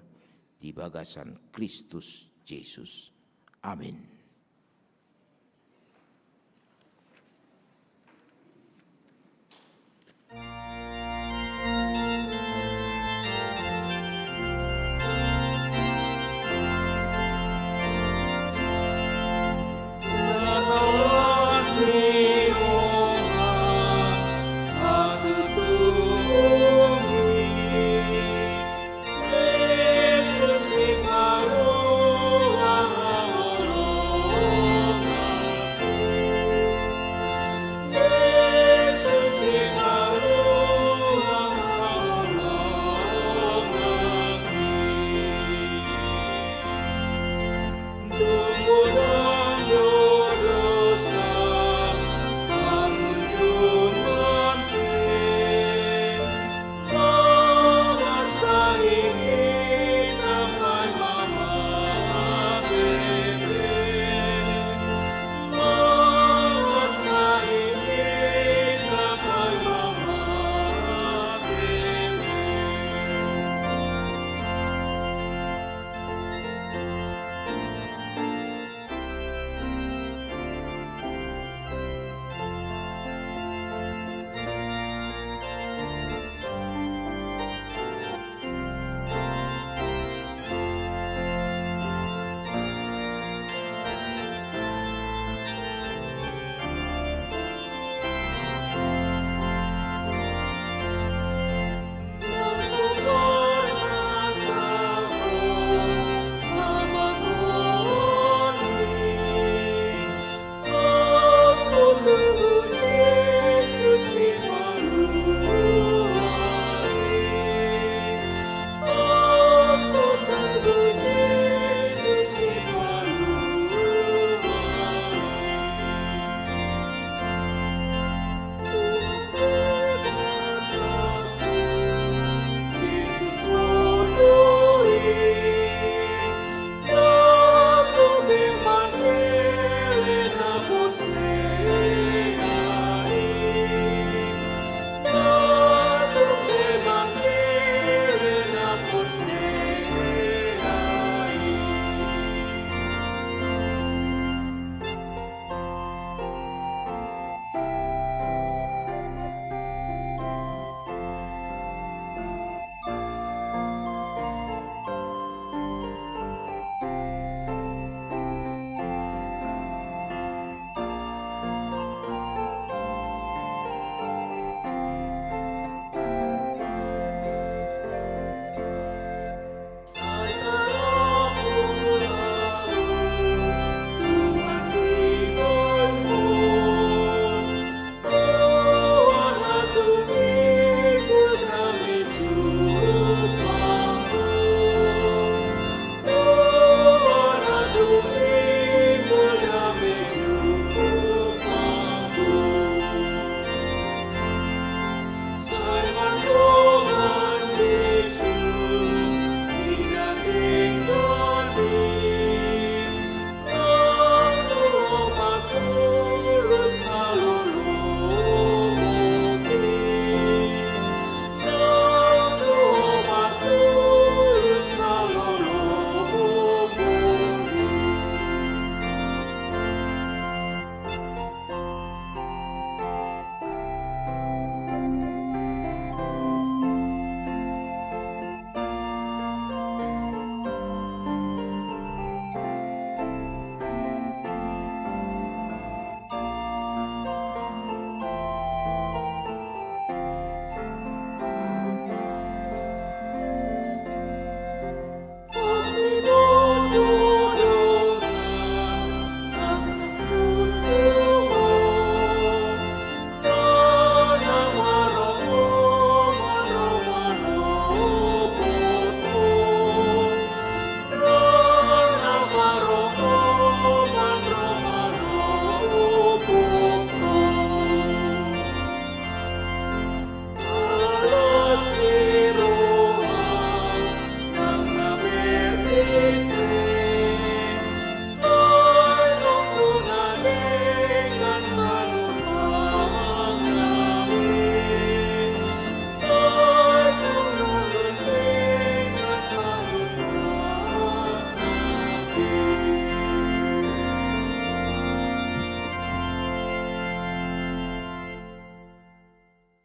di bagasan Kristus Yesus amin. Yesus,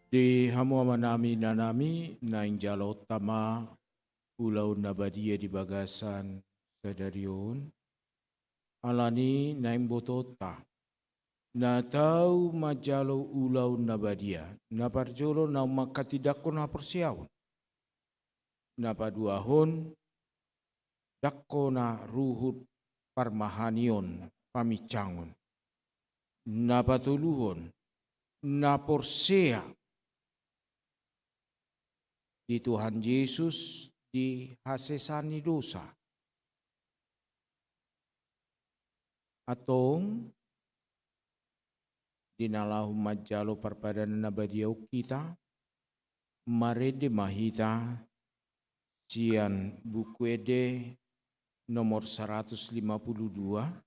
Di hamu amanami nanami naing jalo tama ulau nabadia di bagasan sadarion alani naing botota na tau majalo ulau nabadia na parjolo na makatidakon na persiawan na paduahon dakko na ruhut parmahanion pamicangon na patuluhon na porsea di Tuhan Yesus di hasesani dosa. Atong dinalahu majalo parpadanan na badiaw kita, marede mahita sian bukwede nomor 152.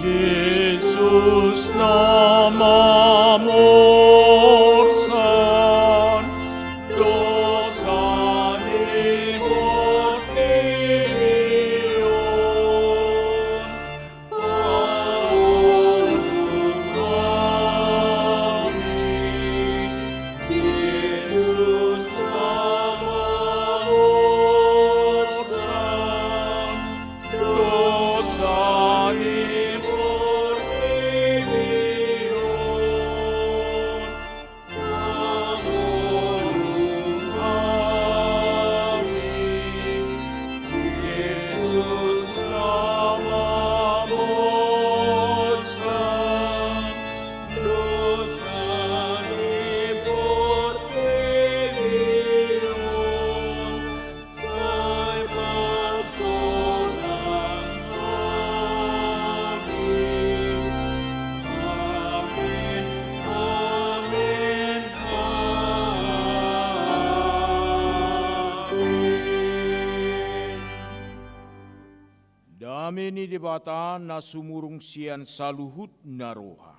Jesus nama morsan dosa ni bortirion paulung kami Jesus nama morsan dosa ni Damini debata na sumurung sian saluhut na roha.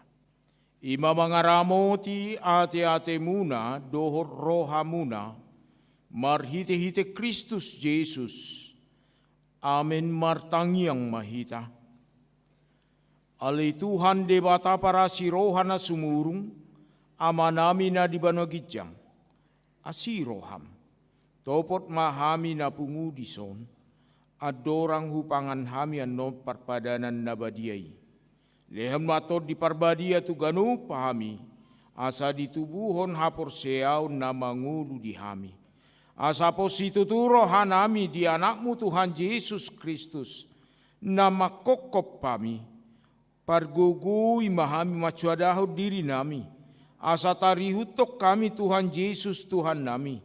Ima mangaramo ti ate-ate muna dohor roha muna marhite-hite Kristus Jesus. Amin martangiang mahita. Ali Tuhan debata para si roha na sumurung amanami na di banwagijang. Asiroham. Topot mahami na pungudison. Adorang hupangan hami ano parpadanan na badiyay. Lehem matod di parbadia tu ganu pahami, asa ditubuhon hapor seaw na mangulu di hami. Asa po situturo hanami di anakmu Tuhan Yesus Kristus, na makokop pami, pargugui mahami macuadaho diri nami, asa tarihutok kami Tuhan Yesus Tuhan nami,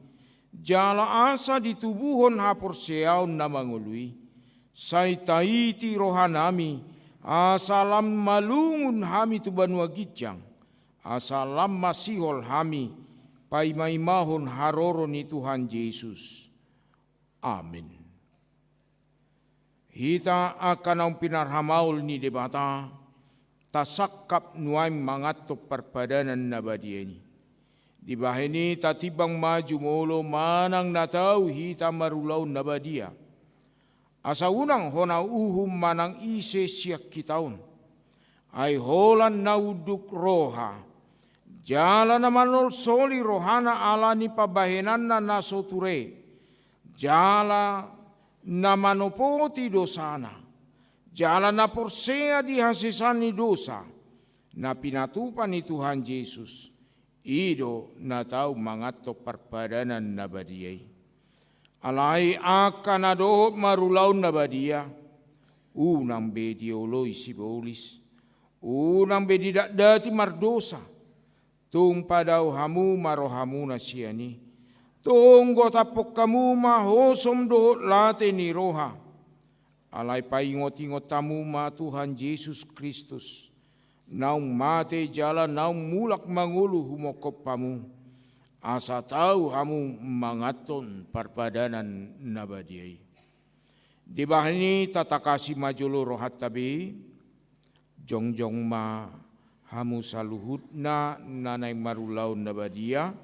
jala asa ditubuhon hapor seaw na mangului, say taiti rohanami, asalam malungun hami tu banua gijang, asalam masihol hami, paimaimahon haroro ni Tuhan Yesus. Amin. Hita akan ang pinarhamaul ni debata, tasakap nuay mangato parpadanan na badieni. Di bahini tatibang maju molo manang natau hita marulaw na badia. Asa unang hona uhum manang ise siyak kitaun. Ay holan na uduk roha. Jala na manol soli rohana ala ni pabahenan na nasoture. Jala na manopoti dosana. Jala na porsea di hasisan ni dosa. Na pinatupan ni Tuhan Yesus. Ido na tau mangato parpadanan na badiyay. Alay akan na dohot marulaw na badiya. Unang bedioloy si bolis. Unang bedidakdati mardosa. Tung padaw hamu marohamu na siya ni. Tung gotapok kamu mahosom dohot late ni roha. Alay paingot-ingot tamu ma Tuhan Yesus Kristus. Naung mate jala naung mulak mangulu humokop pamu. Asa tahu hamu mangaton parpadanan nabadiai. Di bahani tata kasih majolo rohat tabi, jongjong ma hamu saluhutna nanai marulaun nabadia,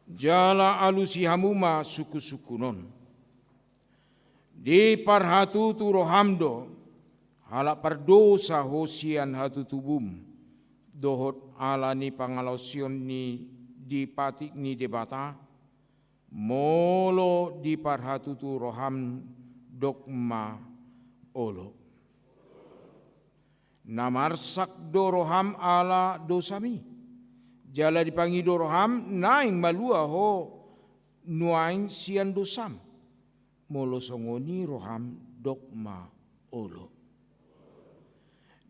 jala alusi hamu ma suku-sukunon. Di parhatu tu rohamdo, halak pardosa hosian hatu tubum, dohot alani pangalosion ni di patik ni debata, molo di parhatu tu roham dokma olo. Namarsak do roham ala dosami. Jala dipangi do roham naing malua ho nuaing sian dosam. Molo songoni roham dokma olo.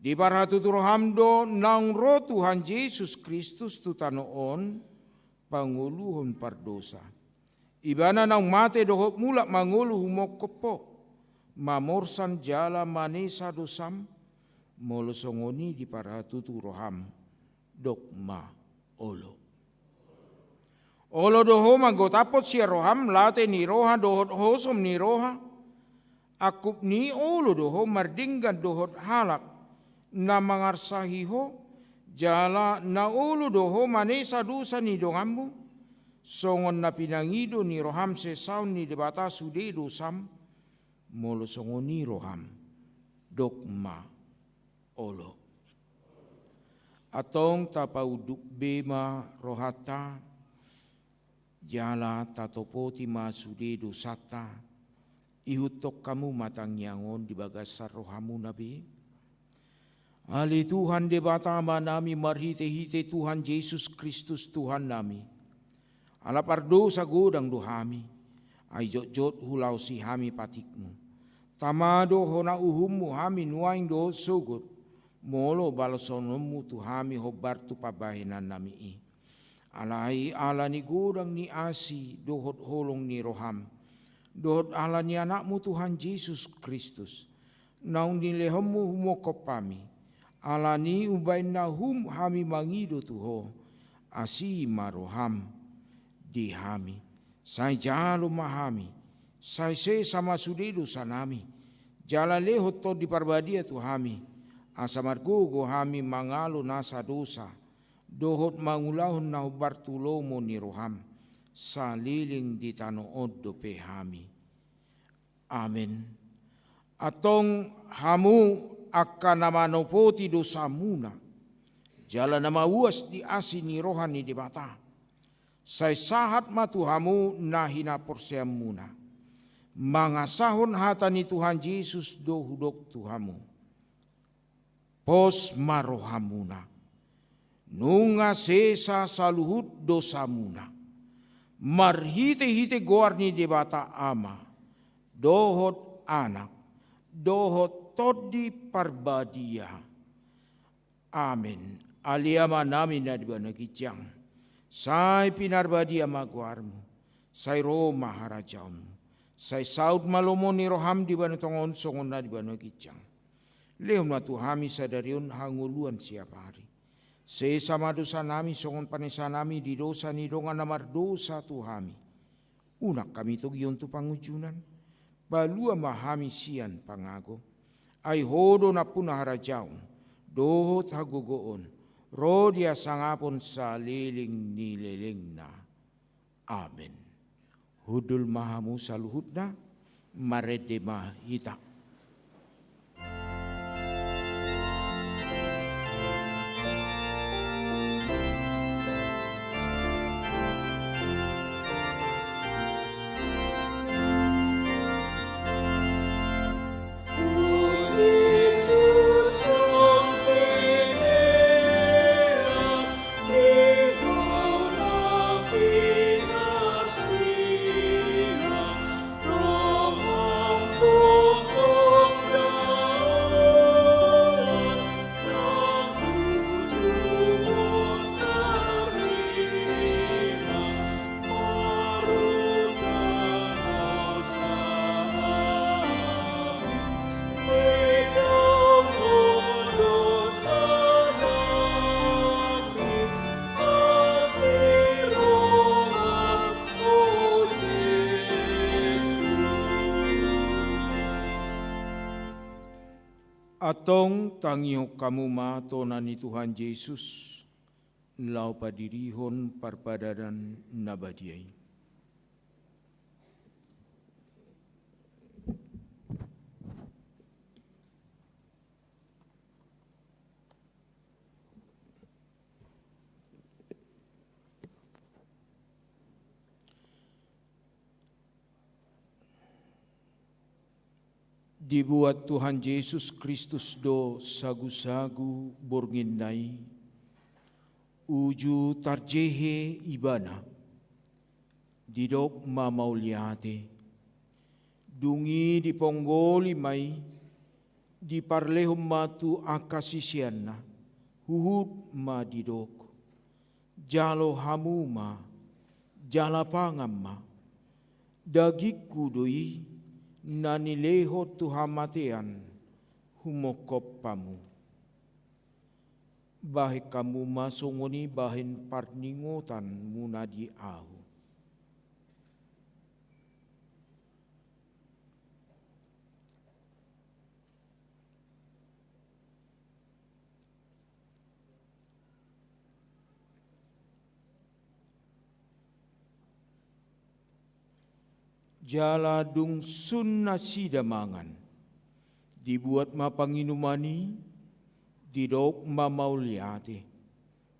Di parhatu tu roham do naung ro Tuhan Yesus Kristus tu tanoon panguluhon pardosa. Ibana nang mate dohot mulak mangulu humok kepo, mamorsan jala manesa dosam, molo songoni di parhatu tu roham, dokma olo. Olo doho manggotapot siya roham, late ni roha dohot hosom ni roha, akup ni olo doho mardinggan dohot halak, na mangarsahiho, jala na olo doho manesa dosa ni dongammu, songon na pinangido ni roham sesaun ni debata sude dosam, molo songon ni roham dokma olo. Atong tapauduk bema rohata, jala tatopoti ma sude dosata, ihutok kamu matang yangon di bagasar rohamu nabi. Ali Tuhan debata manami marhite-hite Tuhan Yesus Kristus Tuhan nami. Ala pardosa godang dohami, ay jot-jot hulau si hami patikmu. Tamado hona uhummu hami nuaing do sogot, molo balasonomu tu hami hobar tu pabahinan nami i. Alai ala ni godang ni asi dohot holong ni roham, dohot ala ni anakmu Tuhan Yesus Kristus. Naung ni lehommu humokopami, ala ni ubain na hum hami mangido tuho, asi maroham. Di hami, sai jalo mahami, sai se sama sudedo sanami, jala lehot to di parbadia tu hami, asamargogo hami mangalo nasa dosa, dohot mangulahon na hubar tulomo ni roham, saliling di tanood do pe hami. Amen. Atong hamu akan namanopoti dosa muna, jala namauas di asi ni rohan ni debata. Say sahat matuhamu nahina porsiam muna. Mangasahon hata ni Tuhan Yesus do hudok tuhamu. Pos marohamuna. Nunga sesa saluhut dosa muna. Marhite-hite goar ni debata ama. Dohot anak. Dohot todi parbadia. Amin. Aliama namin na diba nagitiang. Sai pinarbadia maguarmu, sai Roma harajamu, sai saud malomo ni roham di banu tongon songon na di banu kicang. Lehom na tuhami sadarion hanguluan siap hari. Sesama dosa nami songon panesa nami di dosa ni dongan namar dosa tuhami. Unak kami togion tu pangujunan, balua mahami sian pangago. Ai hodo na puna harajaun, dohot hagogoon. Rodia sangapon sa liling nililing na. Amen. Hudul mahamu saluhut na, marede mahita. Oh Atong tangio kamu ma tonani Tuhan Yesus, lau padirihon parpadanan nabadiai. Dibuat Tuhan Yesus Kristus do sagu-sagu bornginai, uju tarjehe ibana, didok mamauliate, dungi diponggoli mai, di parlehom matu akasisianna, huhut ma didok, jalo hamuma, jala pangamma, dagiku doi, nani leho Tuhan matean humokop pamu. Bahe kamu masongoni bahin parningotan munadi ahu. Jala dung sunna sida mangan, dibuat mapanginumani, didok mamauliate,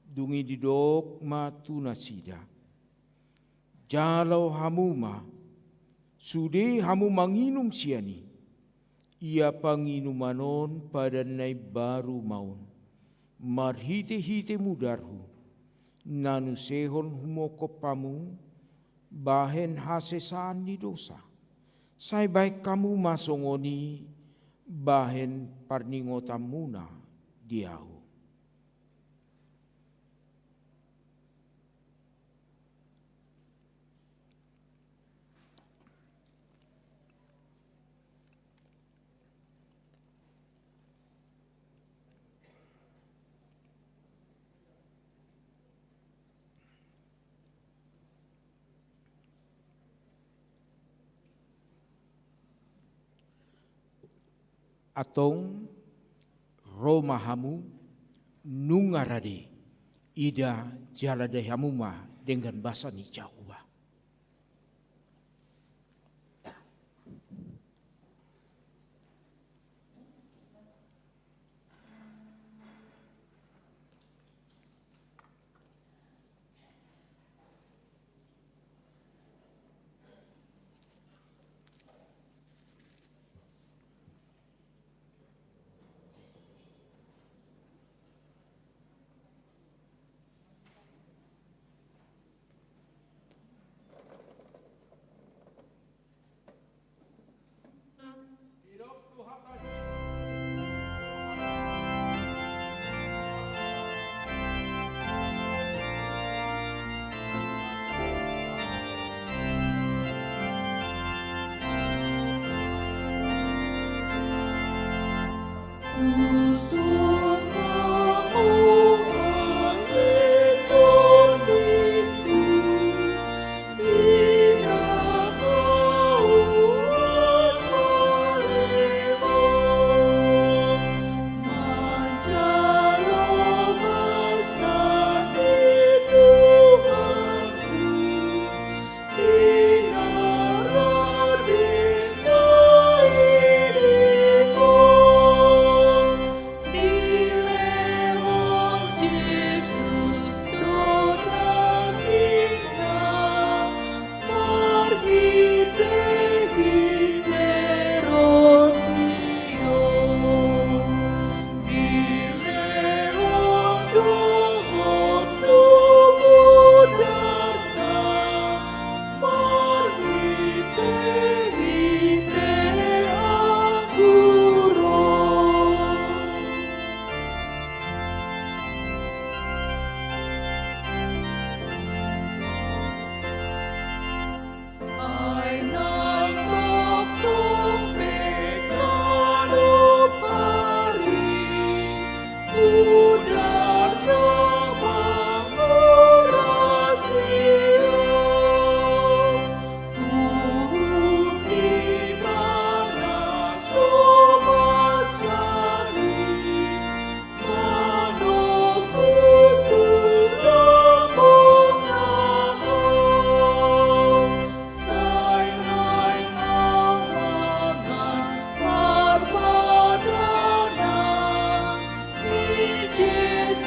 dungi didok matuna sida. Jalau hamuma, sude hamu manginum siani, ia panginumanon pada nai baru maun, marhite-hite mudarhu, nanu sehon humokopamu, bahen hasesan di dosa. Sai baik kamu masongoni bahen parningotamuna diau. Atong romahamu nungarade ida jaladehamuma dengan bahasa ni Jawa.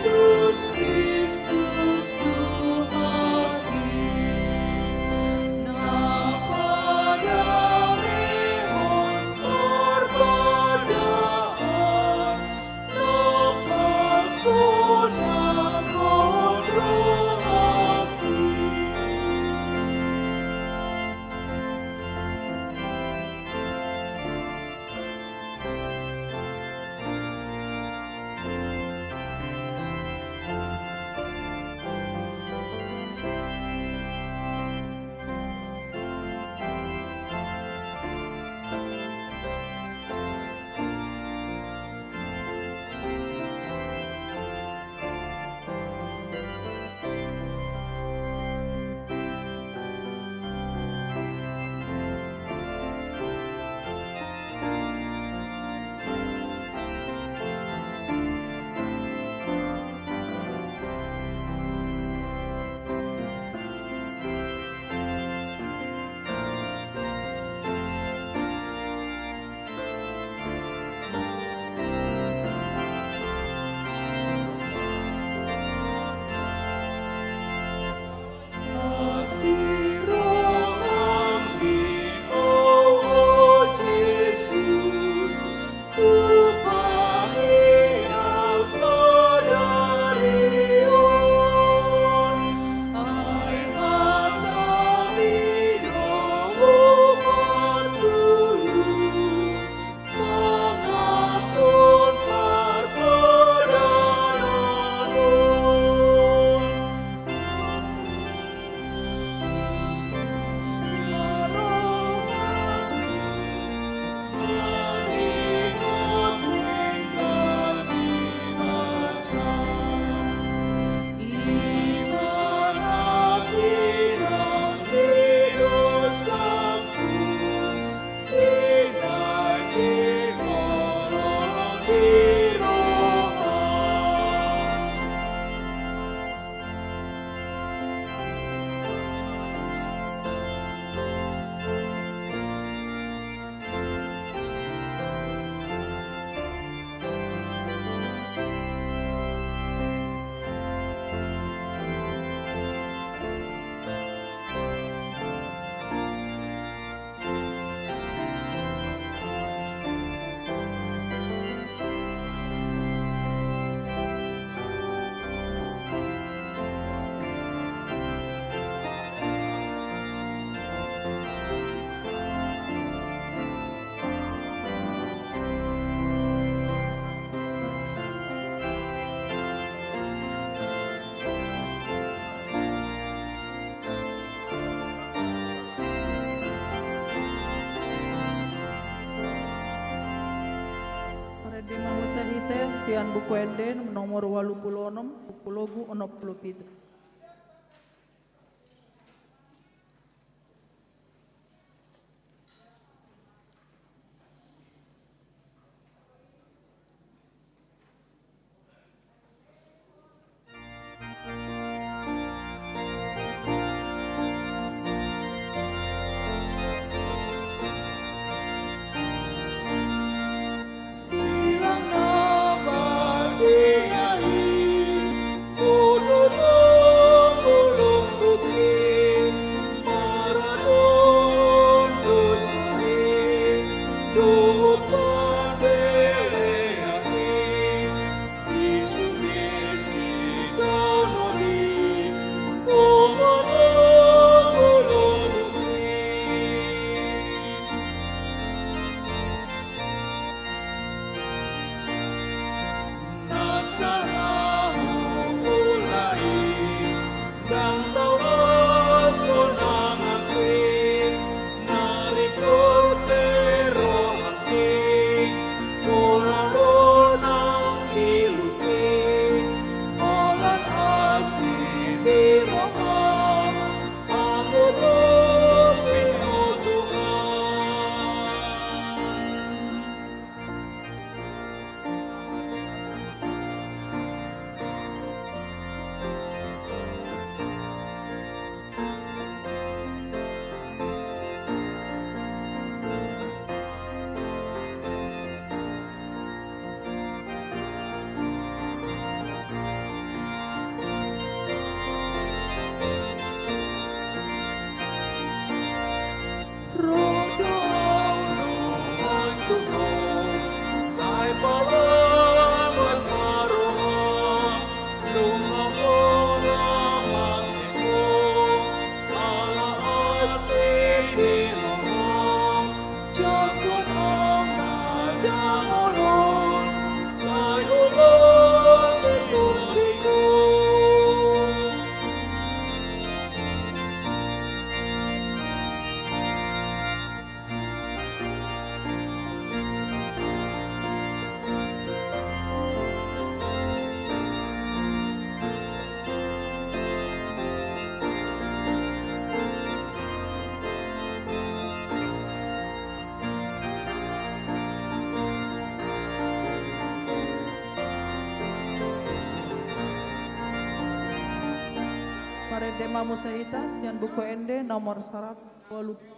Yesus Kristus Tuhan kita. Pada mehon perbedaan, lepas sunah kodro hati. Sian Bukuende nomor 86 Pulogu 67. Silang nabadiai, Maredema Musaitas yang buku ende nomor 120.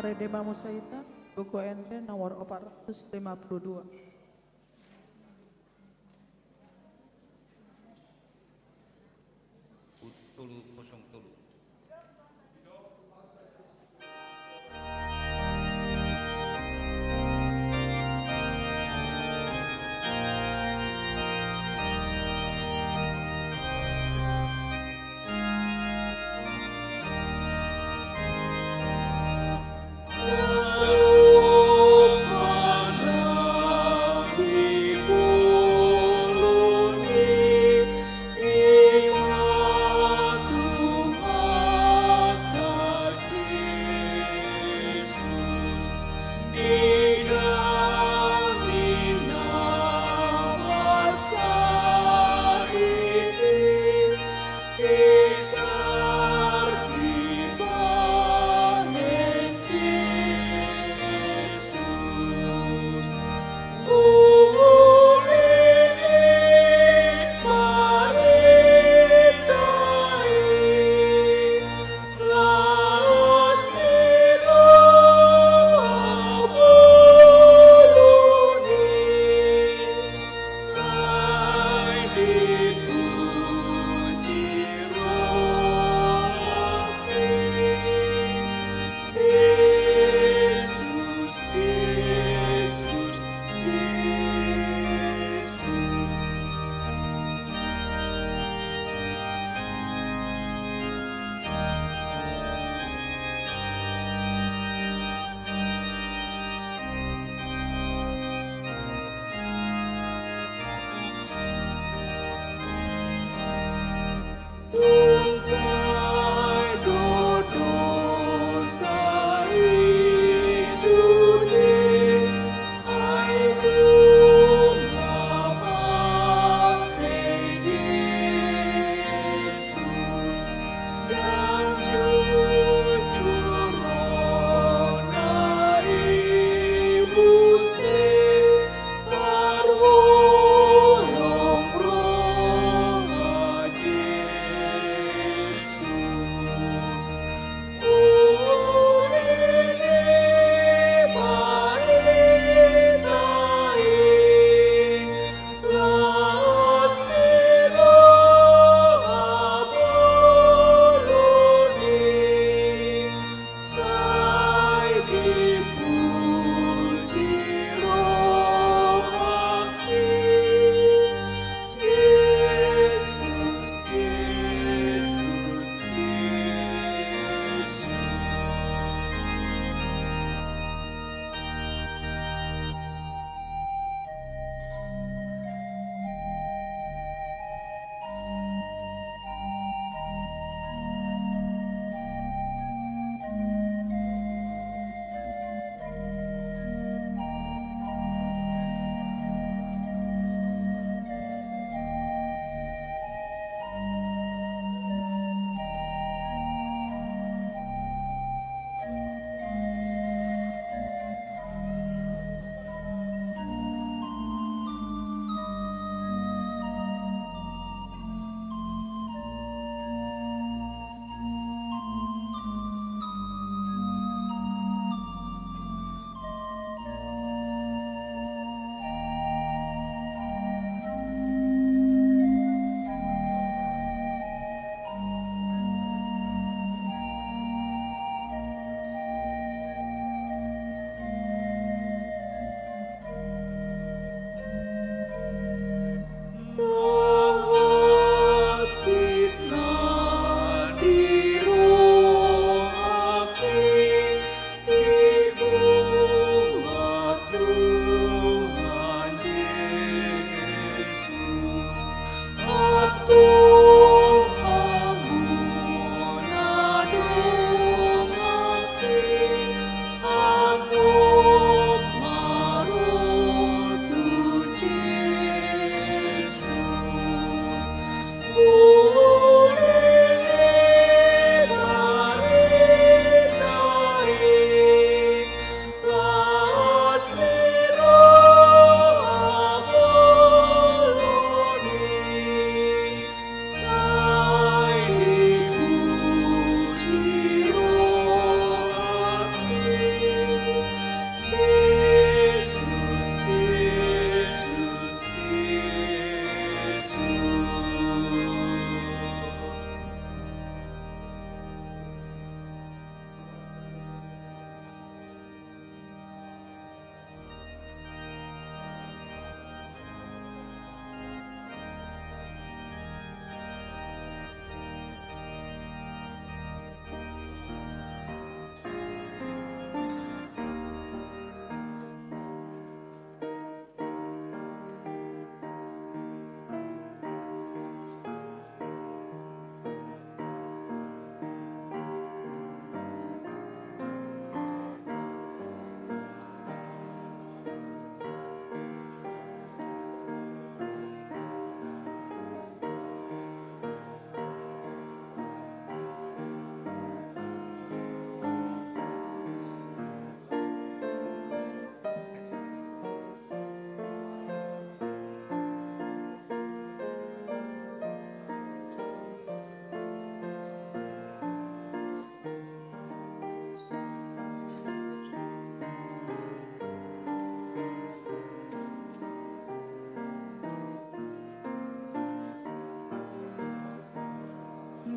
Maredema Musaita, buku ende nomor 452. Tulu 03. Tuhan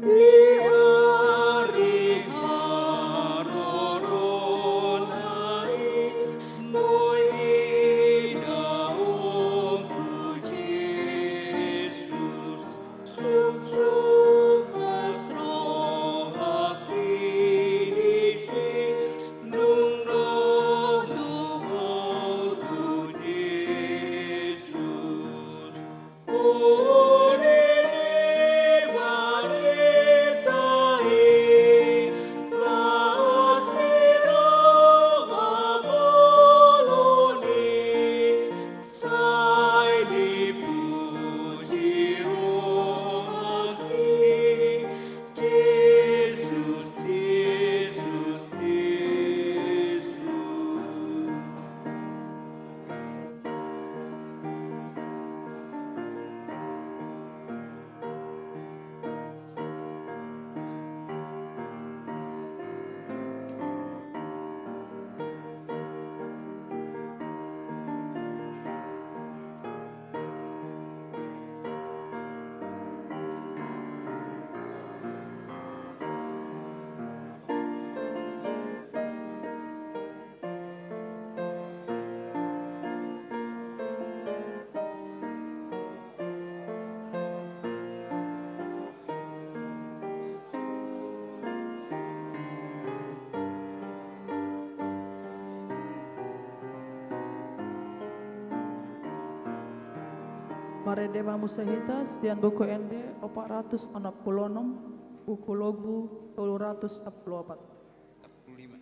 di hari haroronai noi hinaungku Jesus suk asro akidisi nung nung nung tu Jesus Unini maritai kastiro aboloni sai dipuji rohani Jesus Jesus Jesus Maredema Musahitas dan buku ND 466, buku logu 344. 45.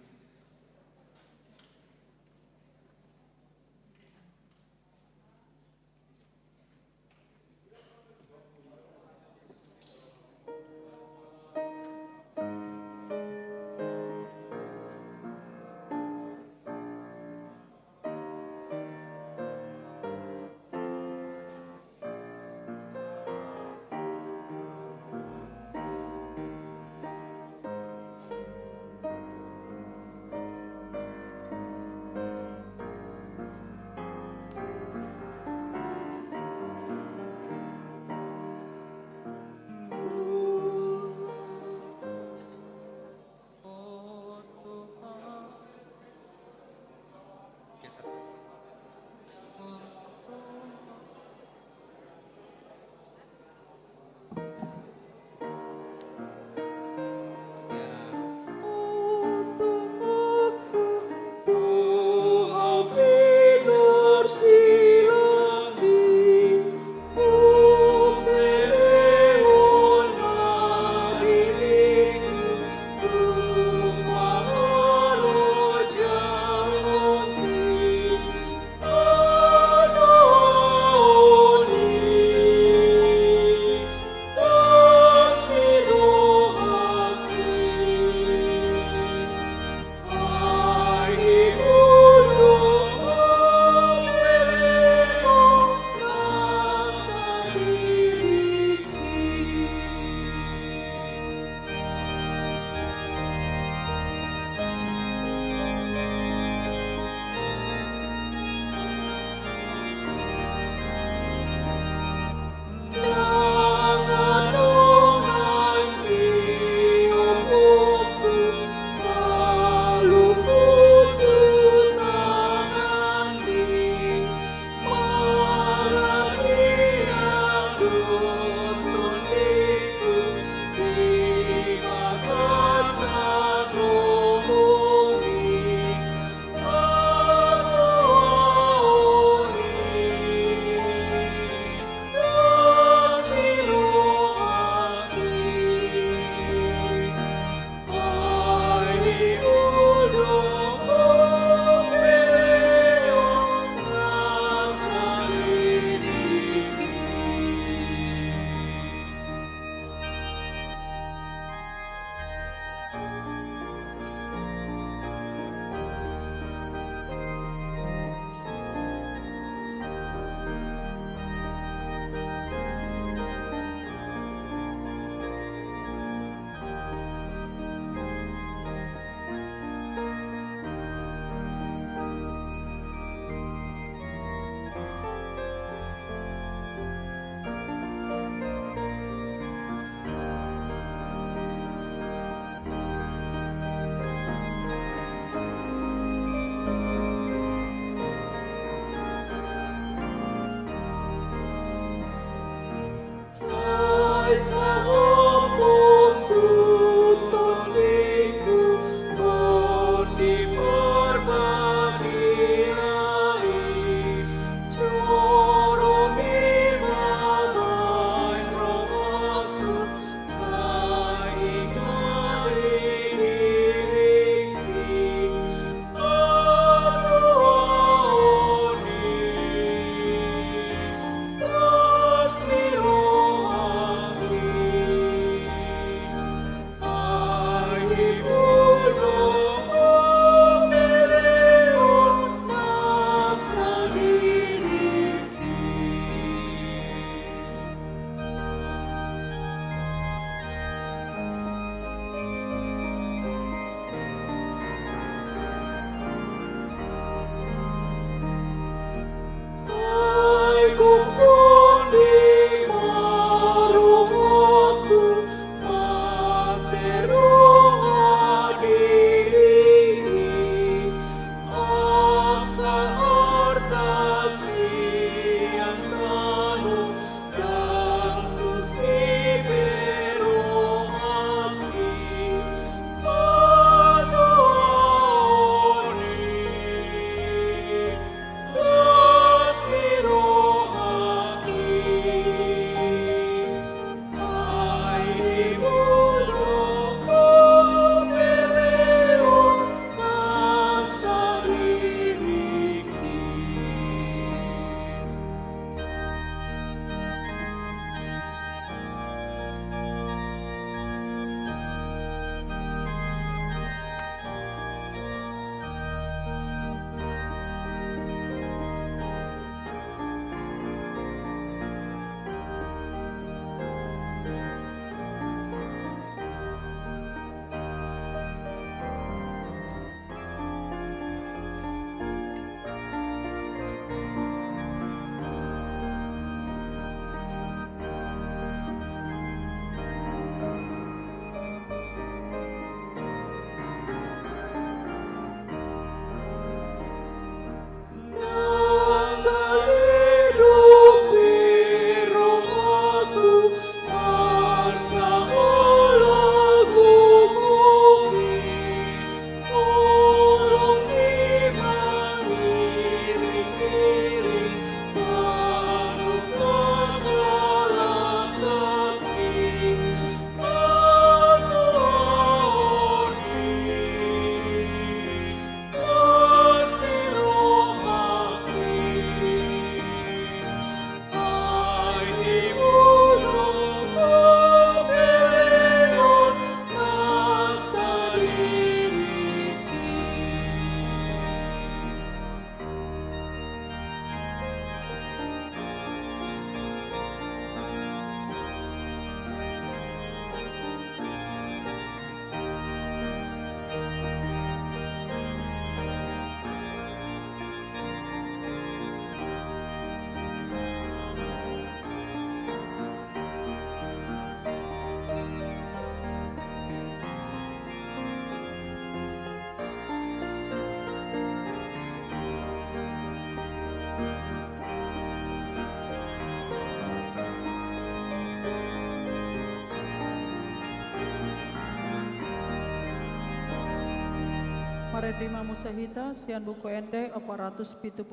Maredima Musahita, sian buku ende 476,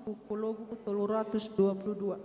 buku logu 322.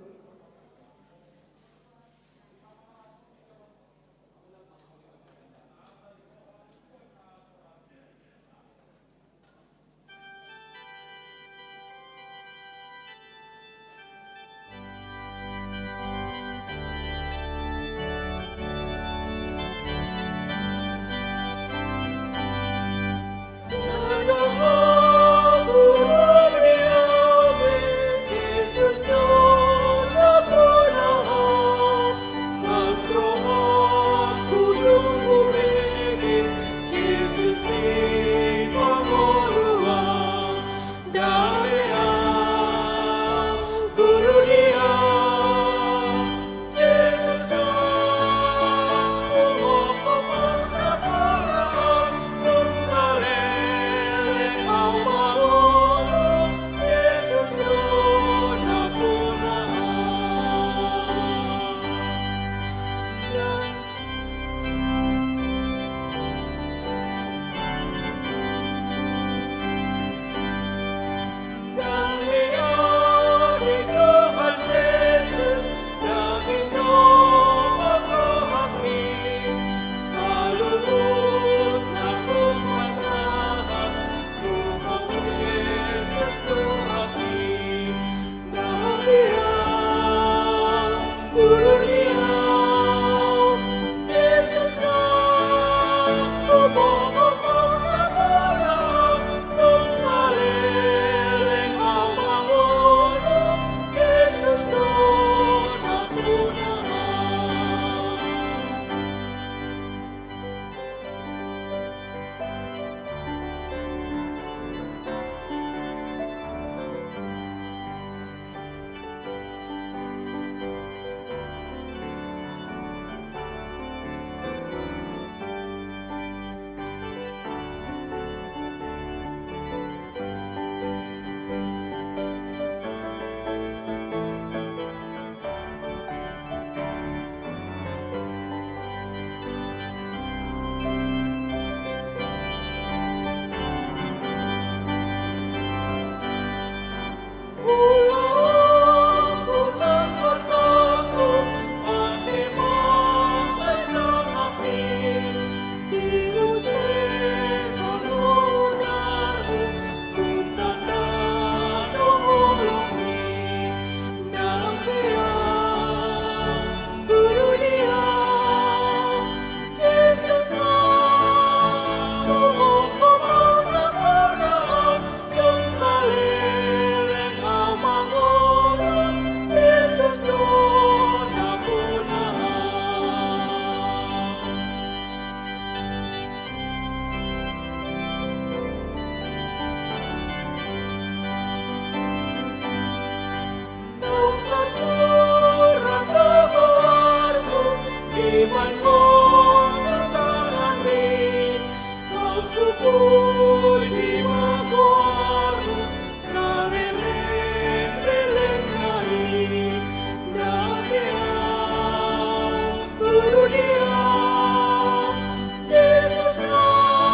Yesus tolong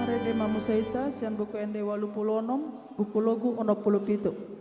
Maredima Musahita, sian buku ende 86, buku logu 67.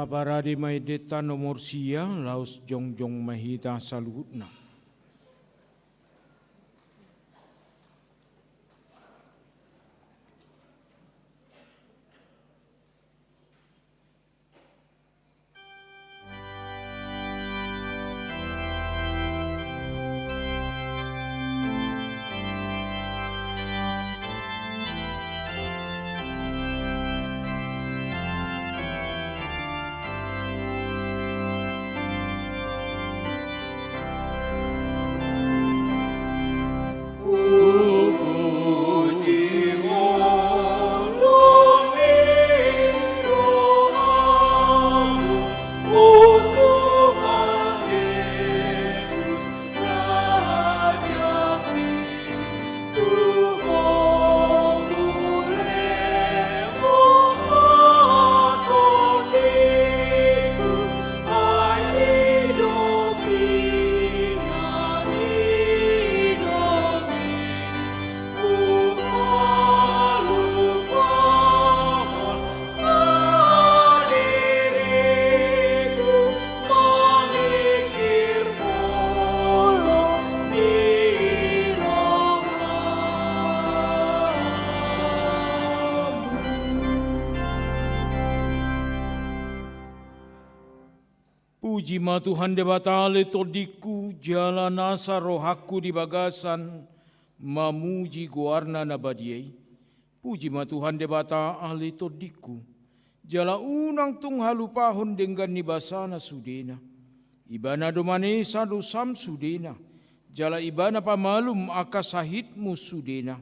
Parade maideta nomor sia laus jongjong mahita saluhutna. Puji ma Tuhan Debata le todiku jalan asa rohaku di bagasan mamuji guarna nabadiai. Puji ma Tuhan Debata ahli todiku jala unang tung halupahon dengan nibasana sudena. Ibana domanesa dosam sudena. Jala ibana pamalum akasahitmu sudena.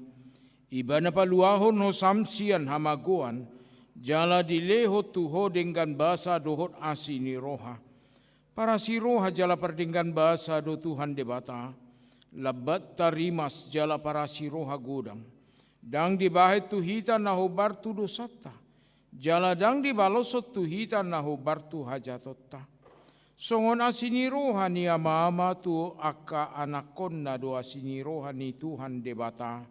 Ibana paluahon ho samsian hamagoan. Jala dileho tuho dengan basa dohot asini roha. Para si roha jala perdinggan bahasa do Tuhan Debata. Labat tarimas jala para si roha godang. Dang dibahit tuhita naho bartu dosata. Jala dang dibalosot tuhita naho bartu hajatotta. Songon asini roha ni ama tu aka anakon na do asini roha ni Tuhan Debata.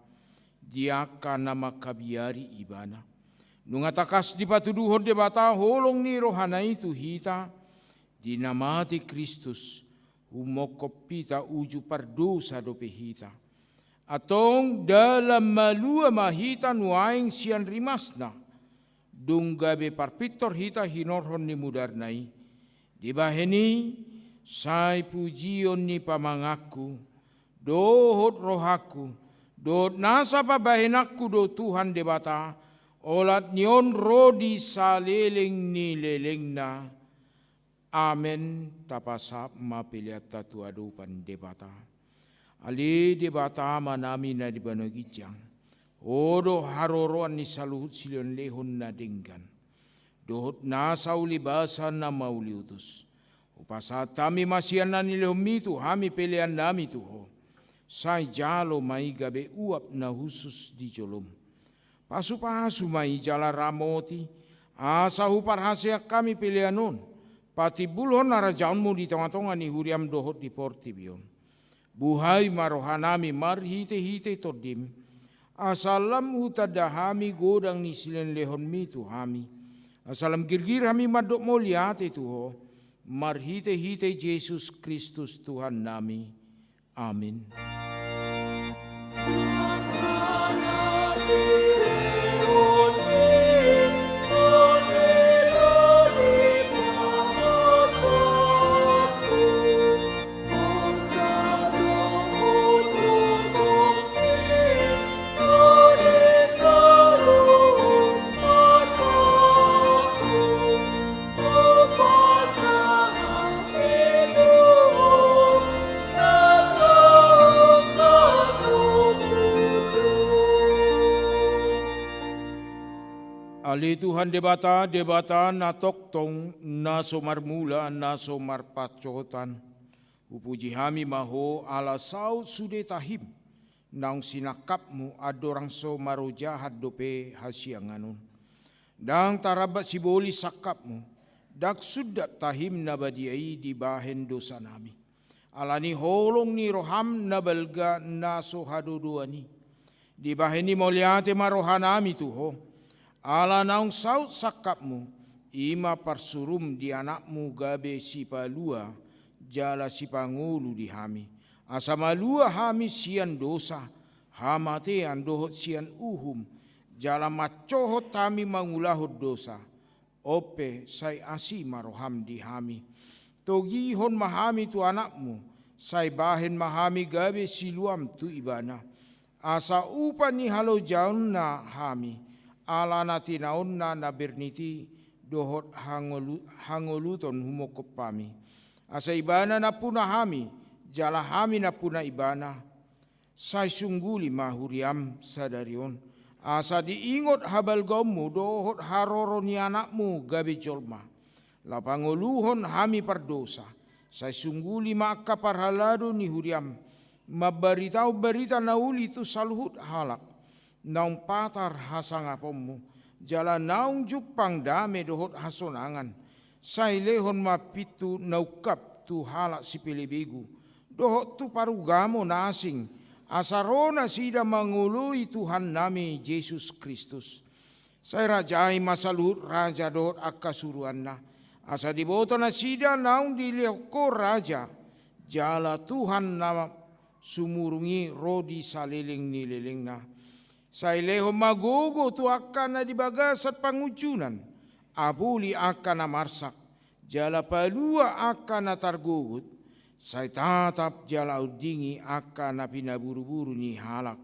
Diaka nama kabiari ibana. Nungatakas di patuduhon Debata holong ni rohana itu hita. Dinamati Kristus humokopita uju pardosa do pehita. Atong dalam malua mahita nuaing sian rimasna. Dunggabe parpitor hita hinorhon ni mudarnai. Dibaheni sai pujion ni pamangaku. Dohot rohaku. Dohot nasa pabahenakku do Tuhan Debata. Olat nion rodi saleleng ni lelengna. Amen tapasap mapiliat tatu adupan Debata. Ali Debata manami na dibanagijang. Odo haroroan ni saluhut silion lehon na dinggan. Dohot nasa ulibasan na mauliutus. Upasat kami masian na nilehom hami pilihan nami tuho. Say jalo may gabe uap na husus di jolom. Pasu-pasu may jala ramoti. Asa huparhasya kami pilihan nun. Pati bulhon narajaunmu di tengah-tengah ni huriam dohot di portibion. Buhay marohanami marhite-hite todim. Asalam utadahami godang ni silen lehon mi tuhami. Asalam girgir hami madok moliate tuho. Marhite-hite Yesus Kristus Tuhan nami. Amin. Ali Tuhan Debata na toktong, na somarmula, na somarpacotan. Upuji hami maho ala saud sude tahim. Nang sinakapmu adorang somarojahat dope hasianganun. Dang tarabat siboli sakapmu. Dak sudat tahim nabadiai di bahen dosa nami. Alani holong ni roham nabalga na sohadodoani. Di bahen ni moliate marohanami tuho. Ala naung saud sakapmu, ima parsurum di anakmu gabe si palua jala si pangulu di hami. Asa malua hami sian dosa, hamatean dohot sian uhum, jala macohot hami mangulahot dosa. Ope sai asi maroham di hami. Togihon mahami tu anakmu, sai bahen mahami gabe siluam tu ibana. Asa upa ni halau jaunna hami, ala natinaonna na berniti dohot hangoluton humokopami. Asa ibana na puna hami, jala hami na puna ibana, sai sungguli mahuriam sadarion. Asa diingot habal gomu dohot haroron ni anakmu gabe jolma. Lapangoluhon hami pardosa, sai sungguli maka parhalado ni huriam, mabaritau berita nauli tu saluhut halak, naung patar hasangapomu, jala naung jupang dame dohot hasonangan, sai lehon mapitu naukap tu halak si pelebegu, dohot tu parugamo nasing, asarona sida mangului Tuhan nami Yesus Kristus. Sai rajai masaluhut raja dohot akasuruanna, asa diboto na sida naung dilehko raja, jala Tuhan nama sumurungi rodi saliling nililing na. Sai leho magogo tu akan na dibagasat pangujunan, abuli akan na marsak, jala palua akan na targugut, sai tatap jala udingi akan na pinaburu-buru ni halak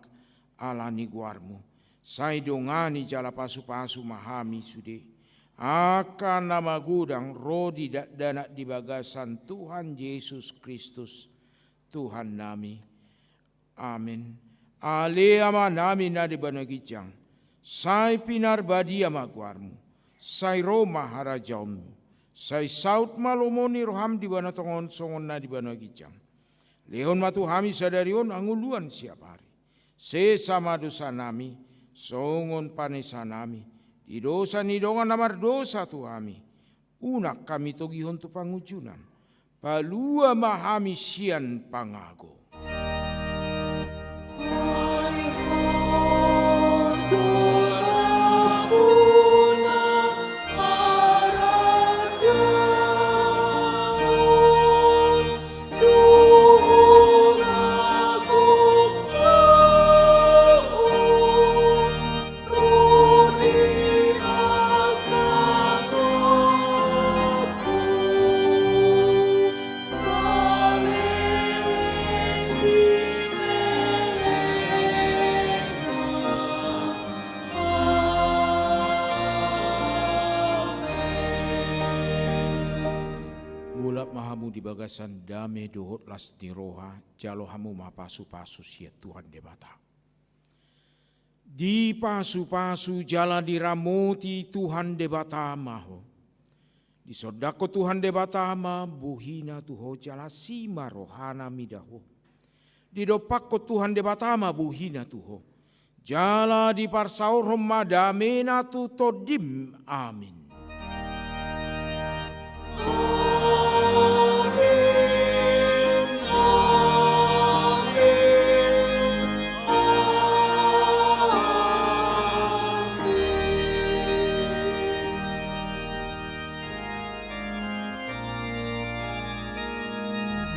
ala ni guarmu, sai dongani jala pasu-pasu mahami sude. Akan nama gudang rodi dana di bagasan Tuhan Yesus Kristus Tuhan nami. Amin. Ale ama nami na di banagijang. Sai pinar badi ama guarmu. Sai Roma harajaummu. Sai saut malomoni roham di banatongon songon na di banagijang. Lehon matu hami sadarion anguluan siap hari. Sesama dosa nami, songon panesa nami. Di dosa ni dongan namar dosa tu kami. Unak kami togihon tu pangujunan. Palua mahami sian pangago. Bagasan dame dohot las niroha jalo hamu mapasu-pasu siat Tuhan debata. Di pasu-pasu jala diramoti Tuhan debata maho. Di sodako Tuhan debata ma buhina tuho jala sima rohana midaho. Di dopako Tuhan debata ma buhina tuho. Jala di parsaur madamena tu todim. Amin.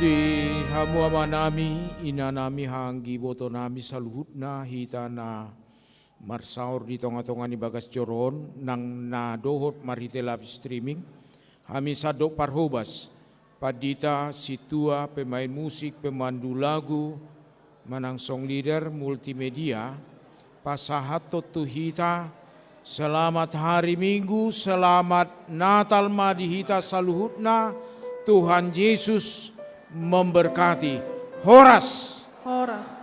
Di hamu ama nami, ina nami hanggi boto nami saluhut na hita na marsaur di tonga-tonga ni bagas joron nang na dohot marite live streaming. Hami sadok parhobas, padita, situa, pemain musik, pemandu lagu, manang song leader, multimedia, pasahat totu hita, selamat hari Minggu, selamat Natal madihita saluhutna, Tuhan Yesus memberkati. Horas. Horas.